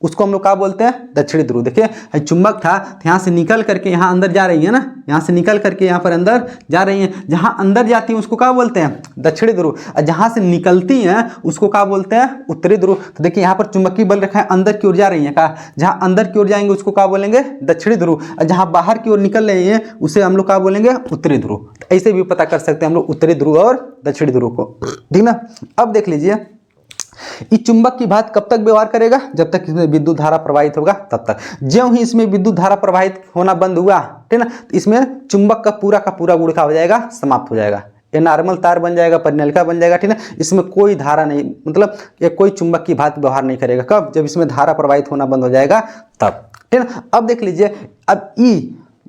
उसको हम लोग क्या बोलते हैं, दक्षिणी ध्रुव। देखिए चुंबक था तो यहाँ से निकल करके यहाँ अंदर जा रही है ना, यहाँ से निकल करके यहाँ पर अंदर जा रही हैं, जहाँ अंदर जाती हैं उसको क्या बोलते हैं, दक्षिणी ध्रुव। और जहाँ से निकलती हैं उसको क्या बोलते हैं, उत्तरी ध्रुव। तो देखिए यहाँ पर चुंबकीय बल रेखाएं अंदर की ओर जा रही हैं, कहा जहाँ अंदर की ओर जाएंगे उसको क्या बोलेंगे, दक्षिणी ध्रुव। और जहाँ बाहर की ओर निकल रही हैं उसे हम लोग क्या बोलेंगे, उत्तरी ध्रुव। ऐसे भी पता कर सकते हैं हम लोग उत्तरी ध्रुव और दक्षिणी ध्रुव को। ठीक ना, अब देख लीजिए इस चुंबक की बात कब तक व्यवहार करेगा, जब तक इसमें विद्युत धारा प्रवाहित होगा तब तक। ज्यों ही इसमें विद्युत धारा प्रवाहित होना बंद हुआ, ठीक ना, तो इसमें चुंबक का पूरा गुण हो जाएगा, समाप्त हो जाएगा। ये नॉर्मल तार बन जाएगा, परिनलिका बन जाएगा। ठीक है, इसमें कोई धारा नहीं, मतलब ये कोई चुंबक की बात व्यवहार नहीं करेगा। कब, जब इसमें धारा प्रवाहित होना बंद हो जाएगा तब। ठीक है, अब देख लीजिए, अब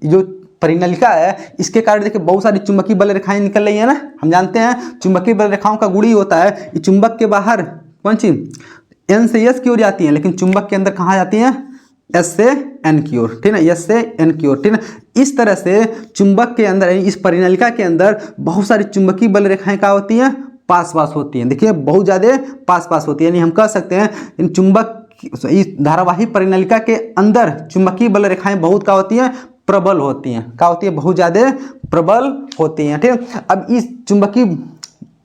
जो परिनलिका है इसके कारण देखिए बहुत सारी चुंबकीय बल रेखाएं निकल रही है ना। हम जानते हैं चुंबकीय बल रेखाओं का गुण ही होता है, ये चुंबक के बाहर कौन सी, एन से एस की ओर जाती हैं, लेकिन चुंबक के अंदर कहाँ जाती हैं, एस से एन की ओर। ठीक है, एस से एन की ओर। ठीक है, इस तरह से चुंबक के अंदर, इस परिनलिका के अंदर बहुत सारी चुंबकीय बल रेखाएं क्या होती हैं, पास पास होती हैं। देखिए बहुत ज़्यादा पास पास होती है, यानी हम कह सकते हैं इन चुंबक, इस धारावाही परिनलिका के अंदर चुंबकीय बल रेखाएं बहुत क्या होती हैं, प्रबल होती हैं। क्या होती है, बहुत ज़्यादा प्रबल होती हैं। ठीक है, अब इस चुंबकीय,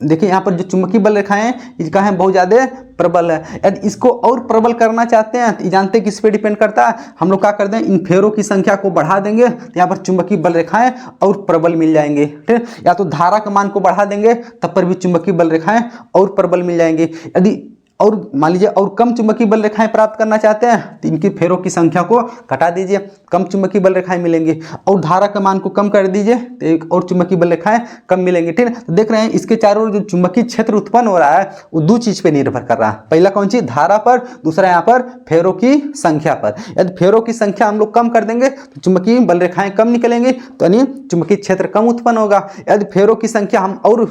देखिए यहाँ पर जो चुंबकीय बल रेखाएं हैं इसका है बहुत ज़्यादा प्रबल है। यदि इसको और प्रबल करना चाहते हैं तो जानते हैं किस पे डिपेंड करता है, हम लोग क्या कर दें, इन फेरों की संख्या को बढ़ा देंगे तो यहाँ पर चुंबकीय बल रेखाएं और प्रबल मिल जाएंगे। ठीक है, या तो धारा का मान को बढ़ा देंगे तब पर भी चुंबकीय बल रेखाएं और प्रबल मिल जाएंगे। यदि और मान लीजिए और कम चुंबकीय बल रेखाएं प्राप्त करना चाहते हैं तो इनकी फेरों की संख्या को घटा दीजिए, कम चुंबकीय बल रेखाएं मिलेंगी। और धारा का मान को कम कर दीजिए तो एक और चुंबकीय बल रेखाएं कम मिलेंगी। ठीक है, तो देख रहे हैं इसके चारों ओर जो चुंबकीय क्षेत्र उत्पन्न हो रहा है वो दो चीज पे निर्भर कर रहा है। पहला कौन सी, धारा पर, दूसरा यहाँ पर फेरों की संख्या पर। यदि फेरों की संख्या हम लोग कम कर देंगे तो चुंबकीय बल रेखाएं कम निकलेंगी, तो यानी चुंबकीय क्षेत्र कम उत्पन्न होगा। यदि फेरों की संख्या हम और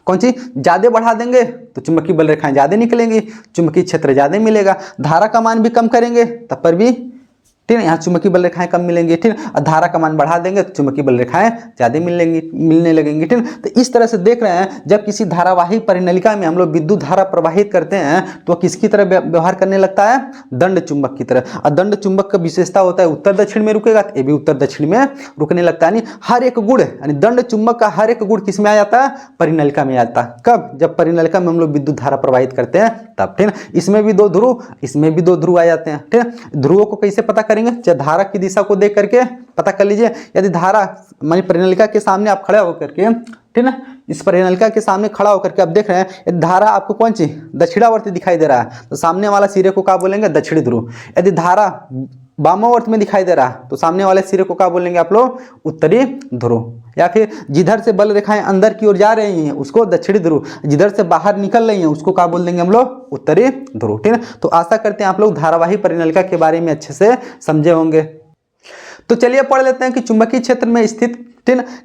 कौन सी ज़्यादा बढ़ा देंगे तो चुंबकीय बल रेखाएं ज़्यादा निकलेंगी, चुंबकीय क्षेत्र ज़्यादा मिलेगा। धारा का मान भी कम करेंगे तब पर भी, ठीक है, यहाँ चुंबकीय बल रेखाएं कम मिलेंगी। ठीक है, और धारा का मान बढ़ा देंगे तो चुंबकीय बल रेखाएं ज़्यादा मिलने लगेंगी। ठीक है, तो इस तरह से देख रहे हैं जब किसी धारावाही परिनलिका में हम लोग विद्युत धारा प्रवाहित करते हैं तो किसकी तरह व्यवहार करने लगता है, दंड चुंबक की तरह। और दंड चुंबक का विशेषता होता है उत्तर दक्षिण में रुकेगा, तो ये भी उत्तर दक्षिण में रुकने लगता है। यानी हर एक गुण, यानी दंड चुंबक का हर एक गुण किस में आ जाता है, परिनलिका में आता है। कब, जब परिनलिका में हम लोग विद्युत धारा प्रवाहित करते हैं तब। ठीक है, इसमें भी दो ध्रुव, इसमें भी दो ध्रुव आ जाते हैं। ठीक है, ध्रुवों को कैसे पता करेंगे, चाहे धारा की दिशा को देख करके पता कर लीजिए। यदि धारा मानी परिनलिका के सामने आप खड़े होकर के, ठीक है, इस परिनलिका के सामने खड़ा होकर के आप देख रहे हैं धारा आपको कौन सी दक्षिणावर्ती दिखाई दे रहा है, तो सामने वाला सिरे को क्या बोलेंगे दक्षिणी ध्रुव। यदि धारा वामावर्त में दिखाई दे रहा है तो सामने वाले सिरे को क्या बोलेंगे आप लोग उत्तरी ध्रुव। या फिर जिधर से बल रेखाएं अंदर की ओर जा रही हैं उसको दक्षिणी ध्रुव, जिधर से बाहर निकल रही हैं उसको क्या बोल देंगे हम लोग उत्तरी ध्रुव। ठीक है, तो आशा करते हैं आप लोग धारावाही परिनलिका के बारे में अच्छे से समझे होंगे। तो चलिए पढ़ लेते हैं कि चुंबकीय क्षेत्र में स्थित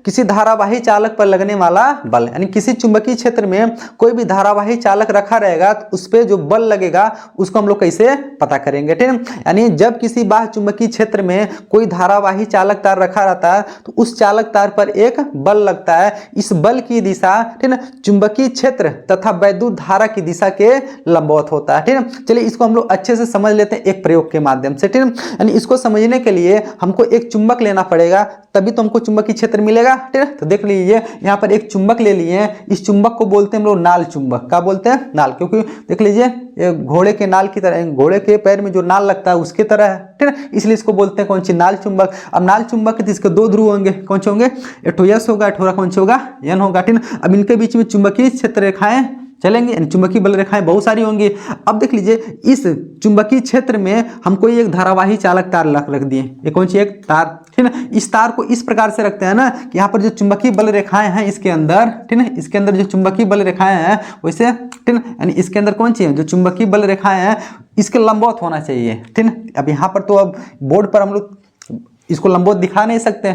किसी धारावाही चालक पर लगने वाला बल, यानी किसी चुंबकीय क्षेत्र में कोई भी धारावाही चालक रखा रहेगा तो उस पर जो बल लगेगा उसको हम लोग कैसे पता करेंगे। ठीक है, यानी जब किसी बाह्य चुंबकीय क्षेत्र में कोई धारावाही चालक तार रखा रहता है तो उस चालक तार पर एक बल लगता है। इस बल की दिशा ठीक है चुंबकीय क्षेत्र तथा वैद्युत धारा की दिशा के लंबवत होता है। ठीक है, चलिए इसको हम लोग अच्छे से समझ लेते हैं एक प्रयोग के माध्यम से। ठीक है, यानी इसको समझने के लिए हमको एक चुंबक लेना पड़ेगा, तभी तो हमको चुंबकीय क्षेत्र मिलेगा। ठीक है, तो देख लीजिए यहाँ पर एक चुंबक ले लिए हैं, इस चुंबक को बोलते हैं हम लोग नाल चुंबक। क्या बोलते हैं नाल, क्योंकि देख लीजिए ये घोड़े के नाल की तरह, घोड़े के पैर में जो नाल लगता है उसके तरह है। ठीक है, इसलिए इसको बोलते हैं कौन सी नाल चुंबक। अब नाल चुंबक के इसके दो ध्रुव होंगे, कौन से होंगे एक तो यस होगा, एक कौन से होगा एन होगा। ठीक है, अब इनके बीच में चुंबकीय क्षेत्र रेखाएं चलेंगे, चुंबकीय बल रेखाएं बहुत सारी होंगी। अब देख लीजिए इस चुंबकीय क्षेत्र में हम कोई एक धारावाही चालक तार रख दिए, ये कौन सी एक तार। ठीक है, इस तार को इस प्रकार से रखते हैं ना कि यहाँ पर जो चुंबकीय बल रेखाएं हैं इसके अंदर, ठीक है इसके अंदर जो चुंबकीय बल रेखाएं हैं वैसे ठीक है, यानी इसके अंदर कौन सी है जो चुंबकीय बल रेखाएं हैं इसके लंबवत होना चाहिए। ठीक है, अब यहाँ पर तो अब बोर्ड पर हम लोग इसको लंबवत दिखा नहीं सकते,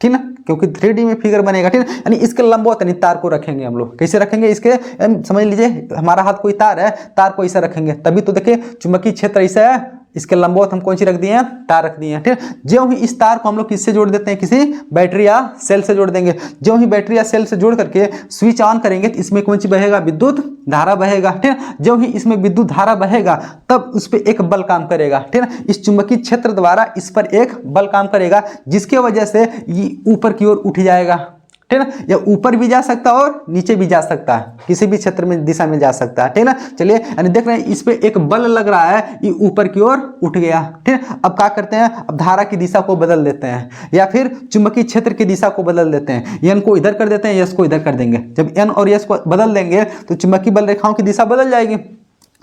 ठीक है, क्योंकि 3D में फिगर बनेगा। ठीक है, यानी इसके लंबवत यानी तार को रखेंगे हम लोग, कैसे रखेंगे इसके समझ लीजिए हमारा हाथ कोई तार है, तार को ऐसा रखेंगे तभी तो देखिए चुंबकीय क्षेत्र ऐसा है, इसके लंबवत हम कौन सी रख दिए हैं तार रख दिए हैं। ठीक है, जो ही इस तार को हम लोग किससे जोड़ देते हैं किसी बैटरी या सेल से जोड़ देंगे। जो ही बैटरी या सेल से जोड़ करके स्विच ऑन करेंगे तो इसमें कौन सी बहेगा विद्युत धारा बहेगा। ठीक है, जो ही इसमें विद्युत धारा बहेगा तब उस पर एक बल काम करेगा। ठीक है, इस चुंबकीय क्षेत्र द्वारा इस पर एक बल काम करेगा जिसके वजह से ये ऊपर की ओर उठ जाएगा। ठीक है ना, या ऊपर भी जा सकता है और नीचे भी जा सकता है, किसी भी क्षेत्र में दिशा में जा सकता है। ठीक है ना, चलिए यानी देख रहे हैं इस पे एक बल लग रहा है, ये ऊपर की ओर उठ गया। ठीक है, अब क्या करते हैं अब धारा की दिशा को बदल देते हैं या फिर चुंबकीय क्षेत्र की दिशा को बदल देते हैं। एन को इधर कर देते हैं, यस को इधर कर देंगे। जब एन और यस को बदल देंगे तो चुंबकीय बल रेखाओं की दिशा बदल जाएगी।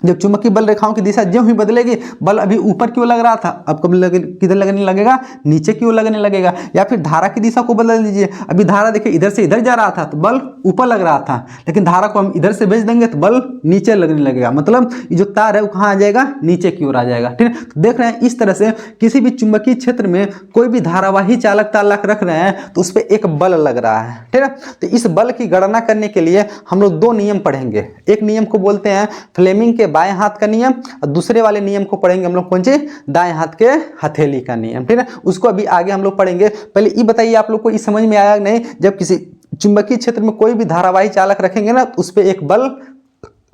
जब चुंबकीय बल रेखाओं की दिशा जो ही बदलेगी, बल अभी ऊपर की ओर लग रहा था अब कब किधर लगने लगेगा नीचे की ओर लगने लगेगा। या फिर धारा की दिशा को बदल दीजिए, अभी धारा देखिए इधर से इधर जा रहा था तो बल ऊपर लग रहा था, लेकिन धारा को हम इधर से भेज देंगे तो बल नीचे लगने लगेगा, मतलब ये जो तार है वो कहाँ आ जाएगा नीचे की ओर आ जाएगा। ठीक है, तो देख रहे हैं इस तरह से किसी भी चुंबकीय क्षेत्र में कोई भी धारावाही चालक तार रख रहे हैं तो उस पर एक बल लग रहा है। ठीक है, तो इस बल की गणना करने के लिए हम लोग दो नियम पढ़ेंगे। एक नियम को बोलते हैं फ्लेमिंग के बाएं हाथ का नियम और दूसरे वाले नियम को पढ़ेंगे हम लोग कौन से दाएं हाथ के हथेली का नियम। ठीक है, उसको अभी आगे हम लोग पढ़ेंगे। पहले ये बताइए आप लोग को ये समझ में आया नहीं, जब किसी चुंबकीय क्षेत्र में कोई भी धारावाही चालक रखेंगे ना तो उस पर एक बल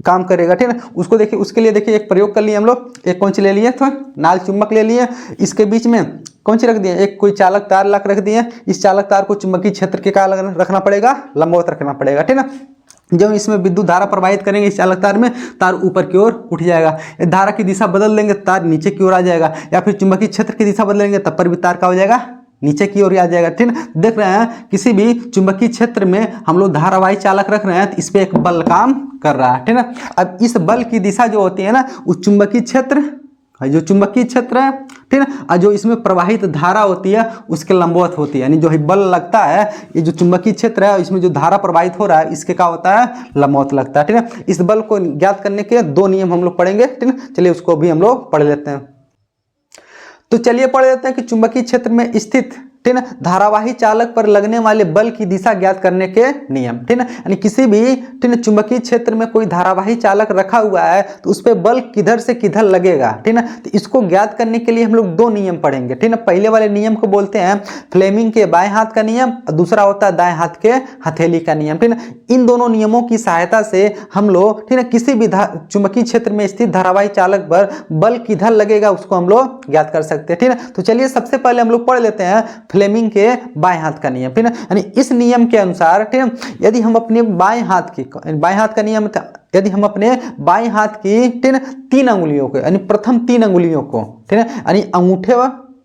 काम करेगा। ठीक है, उसको देखिए उसके लिए देखिए एक प्रयोग कर लिए हम लोग, एक कौन सी ले लिए तो नाल चुंबक ले लिए, इसके बीच में कौन सी रख दिए एक कोई चालक तार रख दिए। इस चालक तार को चुंबकीय क्षेत्र के क्या रखना पड़ेगा लंबवत रखना पड़ेगा। ठीक है, जब इसमें विद्युत धारा प्रवाहित करेंगे इस चालक तार में, तार ऊपर की ओर उठ जाएगा। धारा की दिशा बदल देंगे तार नीचे की ओर आ जाएगा, या फिर चुंबकीय क्षेत्र की दिशा बदलेंगे तब पर भी तार का हो जाएगा नीचे की ओर आ जाएगा। ठीक है, देख रहे हैं किसी भी चुंबकीय क्षेत्र में हम लोग धारावाही चालक रख रहे हैं तो इस पे एक बल काम कर रहा है। ठीक है, अब इस बल की दिशा जो होती है ना उस चुंबकीय क्षेत्र जो चुंबकीय क्षेत्र है, ठीक है, और जो इसमें प्रवाहित धारा होती है उसके लंबवत होती है। यानी जो बल लगता है ये जो चुंबकीय क्षेत्र है इसमें जो धारा प्रवाहित हो रहा है इसके क्या होता है लंबवत लगता है। ठीक है, इस बल को ज्ञात करने के दो नियम हम लोग पढ़ेंगे। ठीक है, चलिए उसको भी हम लोग पढ़ लेते हैं। तो चलिए पढ़ लेते हैं कि चुंबकीय क्षेत्र में स्थित ठीक है धारावाही चालक पर लगने वाले बल की दिशा ज्ञात करने के नियम। ठीक है, यानी किसी भी ठीक है चुंबकीय क्षेत्र में कोई धारावाही चालक रखा हुआ है तो उस पर बल किधर से किधर लगेगा। ठीक है, तो इसको ज्ञात करने के लिए हम लोग दो नियम पढ़ेंगे। ठीक है, पहले वाले नियम को बोलते हैं फ्लेमिंग के बाएं हाथ का नियम और दूसरा होता है दाएं हाथ के हथेली का नियम। ठीक है, इन दोनों नियमों की सहायता से हम लोग ठीक है किसी भी चुंबकीय क्षेत्र में स्थित धारावाही चालक पर बल किधर लगेगा उसको हम लोग ज्ञात कर सकते हैं। ठीक है, तो चलिए सबसे पहले हम लोग पढ़ लेते हैं फ्लेमिंग के बाएं हाथ का नियम। ठीक है, यानी इस नियम के अनुसार ठीक है यदि हम अपने बाएं हाथ का नियम यदि हम अपने बाएं हाथ की ठीक है 3 अंगुलियों को यानी प्रथम 3 अंगुलियों को ठीक है यानी अंगूठे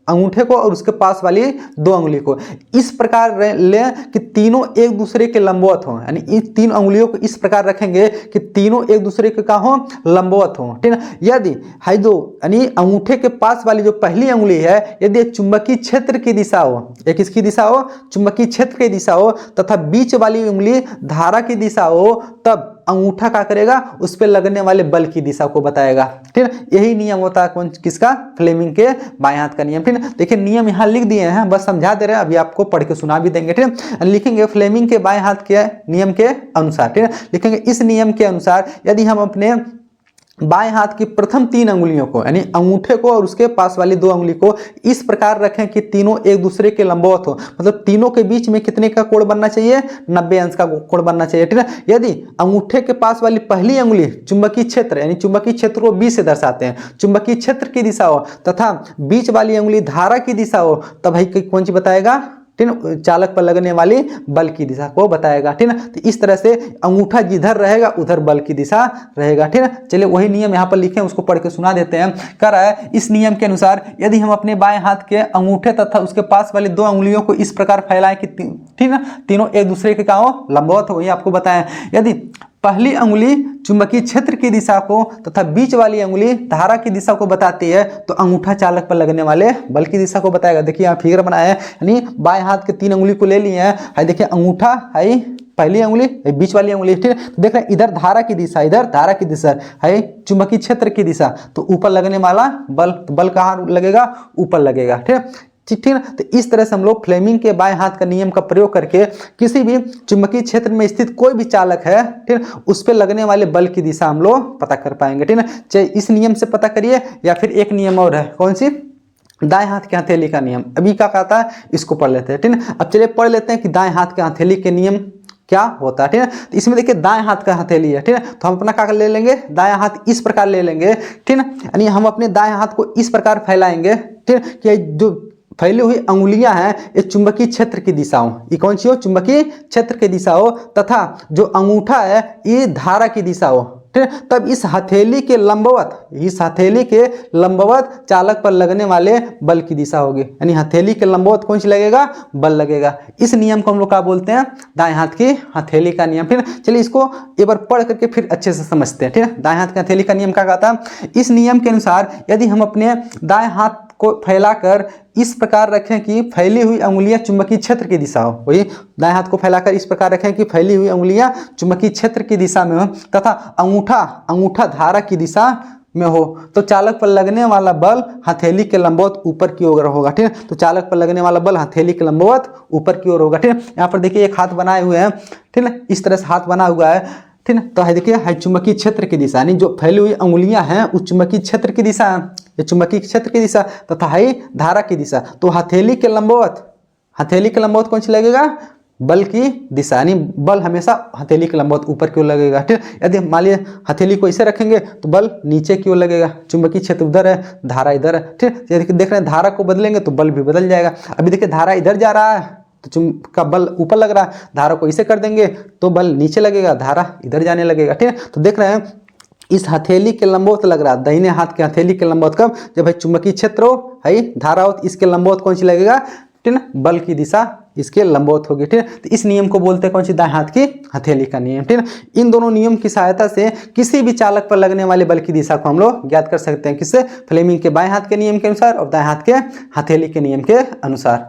अंगूठे को और उसके पास वाली 2 उंगली को इस प्रकार लें कि तीनों एक दूसरे के लंबवत हों, यानी इन 3 उंगलियों को इस प्रकार रखेंगे कि तीनों एक दूसरे के का हो, लंबवत हों, ठीक है। यदि है जो यानी अंगूठे के पास वाली जो पहली उंगली है यदि चुंबकीय क्षेत्र की दिशा हो, एक किसकी दिशा हो, चुंबकीय क्षेत्र की दिशा हो, तथा बीच वाली उंगली धारा की दिशा हो, तब अंगूठा क्या करेगा, उस पर लगने वाले बल की दिशा को बताएगा, ठीक है। यही नियम होता है कौन किसका, फ्लेमिंग के बाएं हाथ का नियम, ठीक है। देखिए नियम यहाँ लिख दिए हैं, बस समझा दे रहे हैं, अभी आपको पढ़ के सुना भी देंगे, ठीक है। लिखेंगे फ्लेमिंग के बाएं हाथ के नियम के अनुसार, ठीक है। लिखेंगे इस नियम के अनुसार यदि हम अपने बाएं हाथ की प्रथम 3 अंगुलियों को यानी अंगूठे को और उसके पास वाली 2 उंगली को इस प्रकार रखें कि तीनों एक दूसरे के लंबवत हो, मतलब तीनों के बीच में कितने का कोण बनना चाहिए, 90 अंश का कोण बनना चाहिए, ठीक है। यदि अंगूठे के पास वाली पहली उंगली चुंबकीय क्षेत्र यानी चुंबकीय क्षेत्र को B से दर्शाते हैं, चुंबकीय क्षेत्र की दिशा हो, तथा बीच वाली उंगली धारा की दिशा हो, तब भाई कौन सी बताएगा, ठीक है, चालक पर लगने वाली बल की दिशा को बताएगा, ठीक है। तो इस तरह से अंगूठा जिधर रहेगा उधर बल की दिशा रहेगा, ठीक है। चलिए वही नियम यहाँ पर लिखे हैं, उसको पढ़ के सुना देते हैं। कह रहा है इस नियम के अनुसार यदि हम अपने बाएं हाथ के अंगूठे तथा उसके पास वाली 2 उंगलियों को इस प्रकार फैलाएं कि ठीक है तीनों एक दूसरे के क्या हो, लंबवत हो, ये आपको बताएं। यदि पहली अंगुली चुंबकीय क्षेत्र की दिशा को तथा बीच वाली अंगुली धारा की दिशा को बताती है, तो अंगूठा चालक पर लगने वाले बल की दिशा को बताएगा। देखिए यहाँ फिगर बनाया है, यानी बाएं हाथ के 3 उंगली को ले लिए हैं, देखिए अंगूठा है पहली उंगली, बीच वाली उंगली, ठीक है। तो देख रहे हैं इधर धारा की दिशा, इधर धारा की दिशा है चुंबकीय क्षेत्र की दिशा, तो ऊपर लगने वाला बल, तो बल कहाँ लगेगा, ऊपर लगेगा, ठीक है, ठीक है। तो इस तरह से हम लोग फ्लेमिंग के बाएं हाथ का नियम का प्रयोग करके किसी भी चुंबकीय क्षेत्र में स्थित कोई भी चालक है, ठीक है, उस पर लगने वाले बल की दिशा हम लोग पता कर पाएंगे, ठीक है। चाहे इस नियम से पता करिए या फिर एक नियम और है, कौन सी, दाएं हाथ के हथेली का नियम। अभी क्या कहता है इसको पढ़ लेते हैं, ठीक है। अब चलिए पढ़ लेते हैं कि दाएं हाथ के हथेली के नियम क्या होता है, ठीक है। तो इसमें देखिए दाएं हाथ का हथेली है, ठीक है, तो हम अपना क्या ले लेंगे, दाएं हाथ इस प्रकार ले लेंगे, ठीक है, यानी हम अपने दाएं हाथ को इस प्रकार फैलाएंगे, ठीक है, कि जो फैली हुई अंगुलियां हैं ये चुंबकीय क्षेत्र की दिशा हो, ये कौन सी हो, चुंबकीय क्षेत्र की दिशा हो, तथा जो अंगूठा है ये धारा की दिशा हो, ठीक है। तब इस हथेली के लंबवत, इस हथेली के लंबवत चालक पर लगने वाले बल की दिशा होगी, यानी हथेली के लंबवत कौन सी लगेगा, बल लगेगा। इस नियम को हम लोग क्या बोलते हैं, दाएं हाथ की हथेली का नियम। फिर चलिए इसको एक बार पढ़ करके फिर अच्छे से समझते हैं, ठीक है। दाएं हाथ की हथेली का नियम क्या कहता है, इस नियम के अनुसार यदि हम अपने दाएं हाथ को फैलाकर इस प्रकार रखें कि फैली हुई उंगलियां चुंबकीय क्षेत्र की दिशा हो, वही दाएं हाथ को फैलाकर इस प्रकार रखें कि फैली हुई उंगलियां चुंबकीय क्षेत्र की दिशा में हो, तथा अंगूठा धारा की दिशा में हो, तो चालक पर लगने वाला बल हथेली के लंबवत ऊपर की ओर होगा, ठीक है। तो चालक पर लगने वाला बल हथेली के लंबवत ऊपर की ओर होगा, ठीक है। यहाँ पर देखिए एक हाथ बनाए हुए हैं, ठीक है, इस तरह से हाथ बना हुआ है, ठीक है। तो है देखिए है चुंबकीय क्षेत्र की दिशा, यानी जो फैली हुई उंगलियां हैं उस चुंबकीय क्षेत्र की दिशा, ये चुंबकीय क्षेत्र की दिशा तथा है धारा की दिशा। तो हथेली के लंबवत कौन सी लगेगा, बल की दिशा, यानी बल हमेशा हथेली के लंबवत ऊपर की ओर लगेगा, ठीक है। यदि मान लीजिए हथेली को इसे रखेंगे तो बल नीचे की ओर लगेगा, चुंबकीय क्षेत्र उधर है, धारा इधर है, ठीक है। यदि देख रहे हैं धारा को बदलेंगे तो बल भी बदल जाएगा। अभी देखिए धारा इधर जा रहा है तो का बल ऊपर लग रहा है, धारा को इसे कर देंगे तो बल नीचे लगेगा, धारा इधर जाने लगेगा, ठीक है। तो देख रहे हैं इस हथेली के लंबवत लग रहा है, दाहिने हाथ के हथेली के लंबवत कब, जब भाई चुंबकीय क्षेत्र हो, है धारा हो, इसके लंबवत कौन सी लगेगा, ठीक है, बल की दिशा इसके लंबवत होगी, ठीक है। तो इस नियम को बोलते हैं कौन सी, दाएं हाथ की हथेली का नियम, ठीक है। इन दोनों नियम की सहायता से किसी भी चालक पर लगने वाले बल की दिशा को हम लोग ज्ञात कर सकते हैं, किससे, फ्लेमिंग के बाएं हाथ के नियम के अनुसार और दाएं हाथ के हथेली के नियम के अनुसार।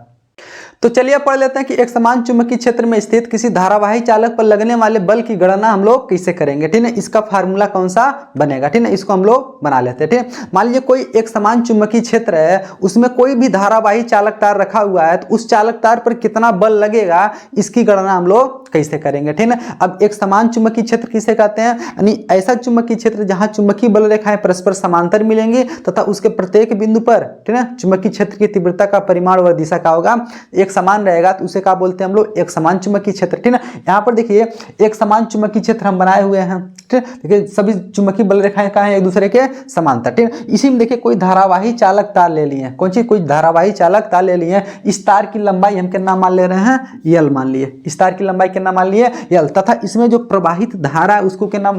तो चलिए पढ़ लेते हैं कि एक समान चुंबकीय क्षेत्र में स्थित किसी धारावाही चालक पर लगने वाले बल की गणना हम लोग कैसे करेंगे, ठीक है। इसका फार्मूला कौन सा बनेगा, ठीक है, इसको हम लोग बना लेते हैं, ठीक है। मान लीजिए कोई एक समान चुंबकीय क्षेत्र है, उसमें कोई भी धारावाही चालक तार रखा हुआ है, तो उस चालक तार पर कितना बल लगेगा इसकी गणना हम लोग कैसे करेंगे, ठीक है। अब एक समान चुंबकीय क्षेत्र किसे कहते हैं, यानी ऐसा चुंबकीय क्षेत्र जहां चुंबकीय बल रेखाएं परस्पर समांतर मिलेंगी तथा उसके प्रत्येक बिंदु पर, ठीक है, चुंबकीय क्षेत्र की तीव्रता का परिमाण व दिशा का होगा एक समान रहेगा, तो उसे क्या बोलते हैं हम लोग, एक समान चुंबकीय क्षेत्र, ठीक है। यहाँ पर देखिए एक समान चुंबकीय क्षेत्र हम बनाए हुए हैं, ठीक है। देखिए सभी चुंबकीय बल रेखाएं कहाँ हैं, एक दूसरे के समांतर, ठीक है। इसी में देखिए कोई धारावाही चालक तार ले लिए, कौन सी, कोई धारावाही चालक तार ले लिए। इस तार की लंबाई हम कितना मान ले रहे हैं, यल मान लिए, इस तार की लंबाई कितना मान लिए, यल, तथा इसमें जो प्रवाहित धारा है उसको कितना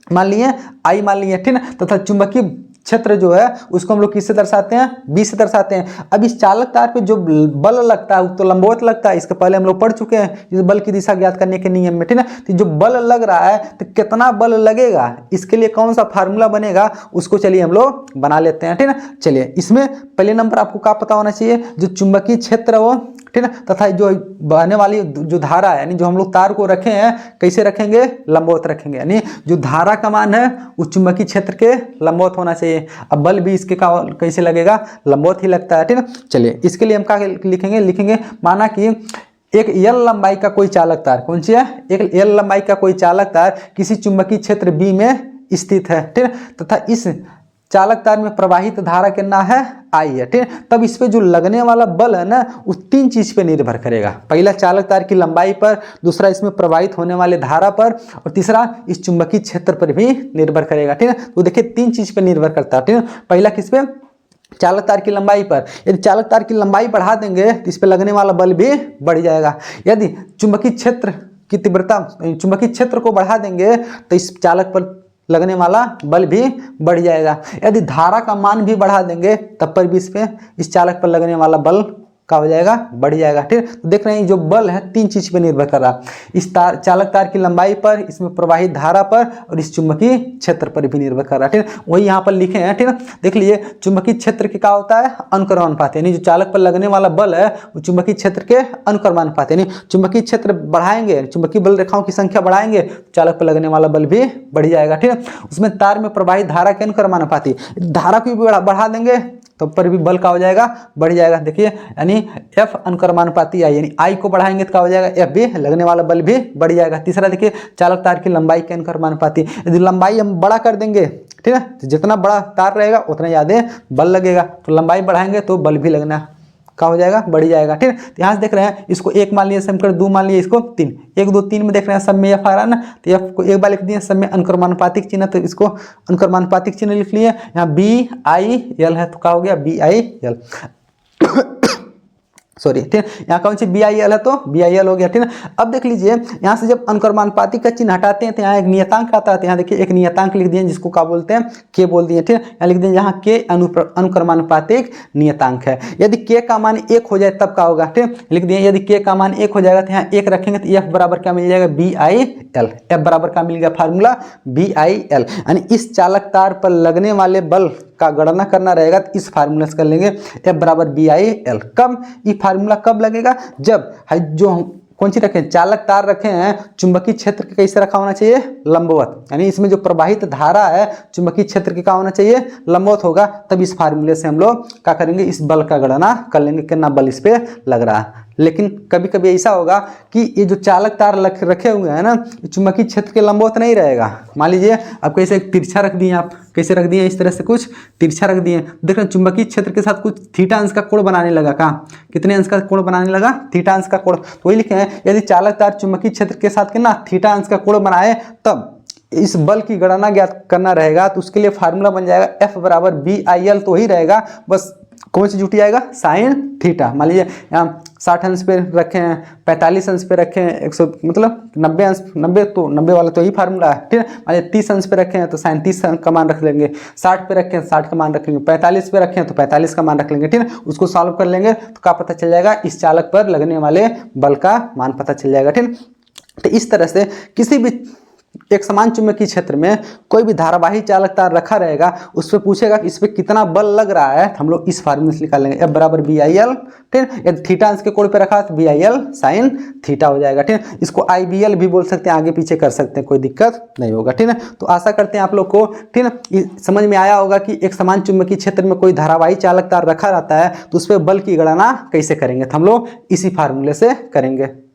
मान लिए, आई मान लिए, ठीक है। तथा चुंबकीय क्षेत्र जो है उसको हम लोग किससे दर्शाते हैं, बी से दर्शाते हैं। अब इस चालक तार पे जो बल लगता है वो तो लंबवत लगता है, इसके पहले हम लोग पढ़ चुके हैं इस बल की दिशा ज्ञात करने के नियम में, ठीक है। तो जो बल लग रहा है तो कितना बल लगेगा, इसके लिए कौन सा फार्मूला बनेगा उसको चलिए हम लोग बना लेते हैं, ठीक है। चलिए इसमें पहले नंबर आपको क्या पता होना चाहिए, जो चुंबकीय क्षेत्र हो, ठीक है, तथा जो बहने वाली जो धारा है, यानी जो हम लोग तार को रखे हैं कैसे रखेंगे, लंबवत रखेंगे, यानी जो धारा का मान है उस चुंबकीय क्षेत्र के लंबवत होना चाहिए। अब बल भी इसके का कैसे लगेगा, लंबवत ही लगता है, ठीक है। चलिए इसके लिए हम क्या लिखेंगे, माना कि एक एल लंबाई का कोई चालक तार, कौन सी है, एक एल लंबाई का कोई चालक तार किसी चुंबकीय क्षेत्र बी में स्थित है, ठीक है, तथा इस चालक तार में प्रवाहित धारा कितना है, आई है, ठीक है। तब इस पे जो लगने वाला बल है ना वो 3 चीज पे निर्भर करेगा, पहला चालक तार की लंबाई पर, दूसरा इसमें प्रवाहित होने वाले धारा पर, और तीसरा इस चुंबकीय क्षेत्र पर भी निर्भर करेगा, ठीक है। तो देखिए 3 चीज पे निर्भर करता है, ठीक है। पहला किस पे, चालक तार की लंबाई पर। यदि चालक तार की लंबाई बढ़ा देंगे तो इस पे लगने वाला बल भी बढ़ जाएगा। यदि चुंबकीय क्षेत्र की तीव्रता, चुंबकीय क्षेत्र को बढ़ा देंगे तो इस चालक पर लगने वाला बल भी बढ़ जाएगा। यदि धारा का मान भी बढ़ा देंगे तब पर भी इस चालक पर लगने वाला बल क्या हो जाएगा, बढ़ जाएगा, ठीक। तो देख रहे हैं जो बल है 3 चीज पर निर्भर कर रहा, इस चालक तार की लंबाई पर, इसमें प्रवाहित धारा पर और इस चुंबकीय क्षेत्र पर भी निर्भर कर रहा है, ठीक। वही यहाँ पर लिखे हैं, ठीक। देख लीजिए चुंबकीय क्षेत्र के क्या होता है, अनुक्रमानुपात, यानी जो चालक पर लगने वाला बल है वो चुंबकीय क्षेत्र के अनुक्रमानुपात, यानी चुंबकीय क्षेत्र बढ़ाएंगे, चुंबकीय बल रेखाओं की संख्या बढ़ाएंगे चालक पर लगने वाला बल भी बढ़ जाएगा, ठीक। उसमें तार में प्रवाहित धारा के अनुक्रमानुपाती, धारा को भी बढ़ा देंगे तो पर भी बल का हो जाएगा, बढ़ जाएगा। देखिए यानी F अनुक्रमानुपाती आई, यानी I को बढ़ाएंगे तो क्या हो जाएगा, F भी लगने वाला बल भी बढ़ जाएगा। तीसरा देखिए चालक तार की लंबाई के अनुक्रमानुपाती, यदि लंबाई हम बड़ा कर देंगे, ठीक है, तो जितना बड़ा तार रहेगा उतना ज़्यादा बल लगेगा, तो लंबाई बढ़ाएंगे तो बल भी लगना क्या हो जाएगा, बढ़ जाएगा, ठीक है। तो यहाँ से देख रहे हैं इसको 1 मान लिया समीकरण, 2 मान लिया इसको 3, 1 2 3 में देख रहे हैं सब में F आ रहा है ना, तो F को एक बार लिख दिए, सब में अनुक्रमानुपातिक चिन्ह, तो इसको अनुक्रमानुपातिक चिन्ह लिख लिए। यहाँ BIL है तो क्या हो गया, BIL सॉरी, ठीक है। यहाँ कौन सी BIL है तो BIL हो गया, ठीक है। अब देख लीजिए यहाँ से जब अनुक्रमानुपातिक का चिन्ह हटाते हैं तो यहाँ एक नियतांक आता है, यहाँ देखिए एक नियतांक लिख दिए जिसको क्या बोलते हैं, K बोल दिए, ठीक है। यहाँ लिख दिए यहाँ K अनुक्रमानुपातिक नियतांक है। यदि K का मान 1 हो जाए तब क्या होगा, ठीक है, लिख दिए यदि K का मान 1 हो जाएगा तो यहाँ 1 रखेंगे तो F बराबर क्या मिल जाएगा, BIL, F बराबर क्या मिल गया फार्मूला, BIL, यानी इस चालक तार पर लगने वाले बल का गणना करना रहेगा तो इस फार्मूला से कर लेंगे, F बराबर BIL। कब ये फार्मूला कब लगेगा, जब जो कौन सी रखे, चालक तार रखे हैं, चुंबकीय क्षेत्र के कैसे रखा होना चाहिए, लंबवत, यानी इसमें जो प्रवाहित धारा है चुंबकीय क्षेत्र के क्या होना चाहिए, लंबवत होगा, तब इस फार्मूले से हम लोग क्या करेंगे, इस बल का गणना कर लेंगे कितना बल इस पे लग रहा है। लेकिन कभी कभी ऐसा होगा कि ये जो चालक तार रखे हुए हैं ना, चुंबकीय क्षेत्र के लंबवत नहीं रहेगा। मान लीजिए अब कैसे तिरछा रख दिए, आप कैसे रख दिए, इस तरह से कुछ तिरछा रख दिए, देख रहे हैं चुंबकीय क्षेत्र के साथ कुछ थीटा अंश का कोण बनाने लगा, कहाँ कितने अंश का कोण बनाने लगा, थीटा अंश का कोण। तो वही लिखे हैं यदि चालक तार चुंबकीय क्षेत्र के साथ कितना थीटा अंश का कोण बनाए तब इस बल की गणना ज्ञात करना रहेगा, तो उसके लिए फार्मूला बन जाएगा F बराबर BIL, तो ही रहेगा, बस कौन सी जुटी आएगा, साइन थीटा। मान लीजिए यहाँ 60 अंश पे रखे हैं, 45 अंश पे रखे हैं, 100 मतलब 90 अंश, 90 तो 90 वाला तो यही फार्मूला है, ठीक है। मान लीजिए 30 अंश पे रखे हैं तो साइन 30 का मान रख लेंगे, 60 पे रखे हैं 60 का मान रख लेंगे, 45 पे रखे हैं तो 45 का मान रख लेंगे, ठीक है। उसको सॉल्व कर लेंगे तो क्या पता चल जाएगा, इस चालक पर लगने वाले बल का मान पता चल जाएगा, ठीक। तो इस तरह से किसी भी एक समान चुंबकीय क्षेत्र में कोई भी धारावाही चालक तार रखा रहेगा, उस पर पूछेगा कि इस पे कितना बल लग रहा है, हम लोग इस फार्मूले से निकाल लेंगे, F बराबर BIL, ठीक। यदि थीटा अंश के कोण पे रखा तो BIL साइन थीटा हो जाएगा, ठीक। इसको IBL भी बोल सकते हैं, आगे पीछे कर सकते हैं, कोई दिक्कत नहीं होगा, ठीक है। तो आशा करते हैं आप लोग को, ठीक है, समझ में आया होगा कि एक समान चुंबकीय क्षेत्र में कोई धारावाही चालक तार रखा रहता है तो उस पर बल की गणना कैसे करेंगे, तो हम लोग इसी फार्मूले से करेंगे।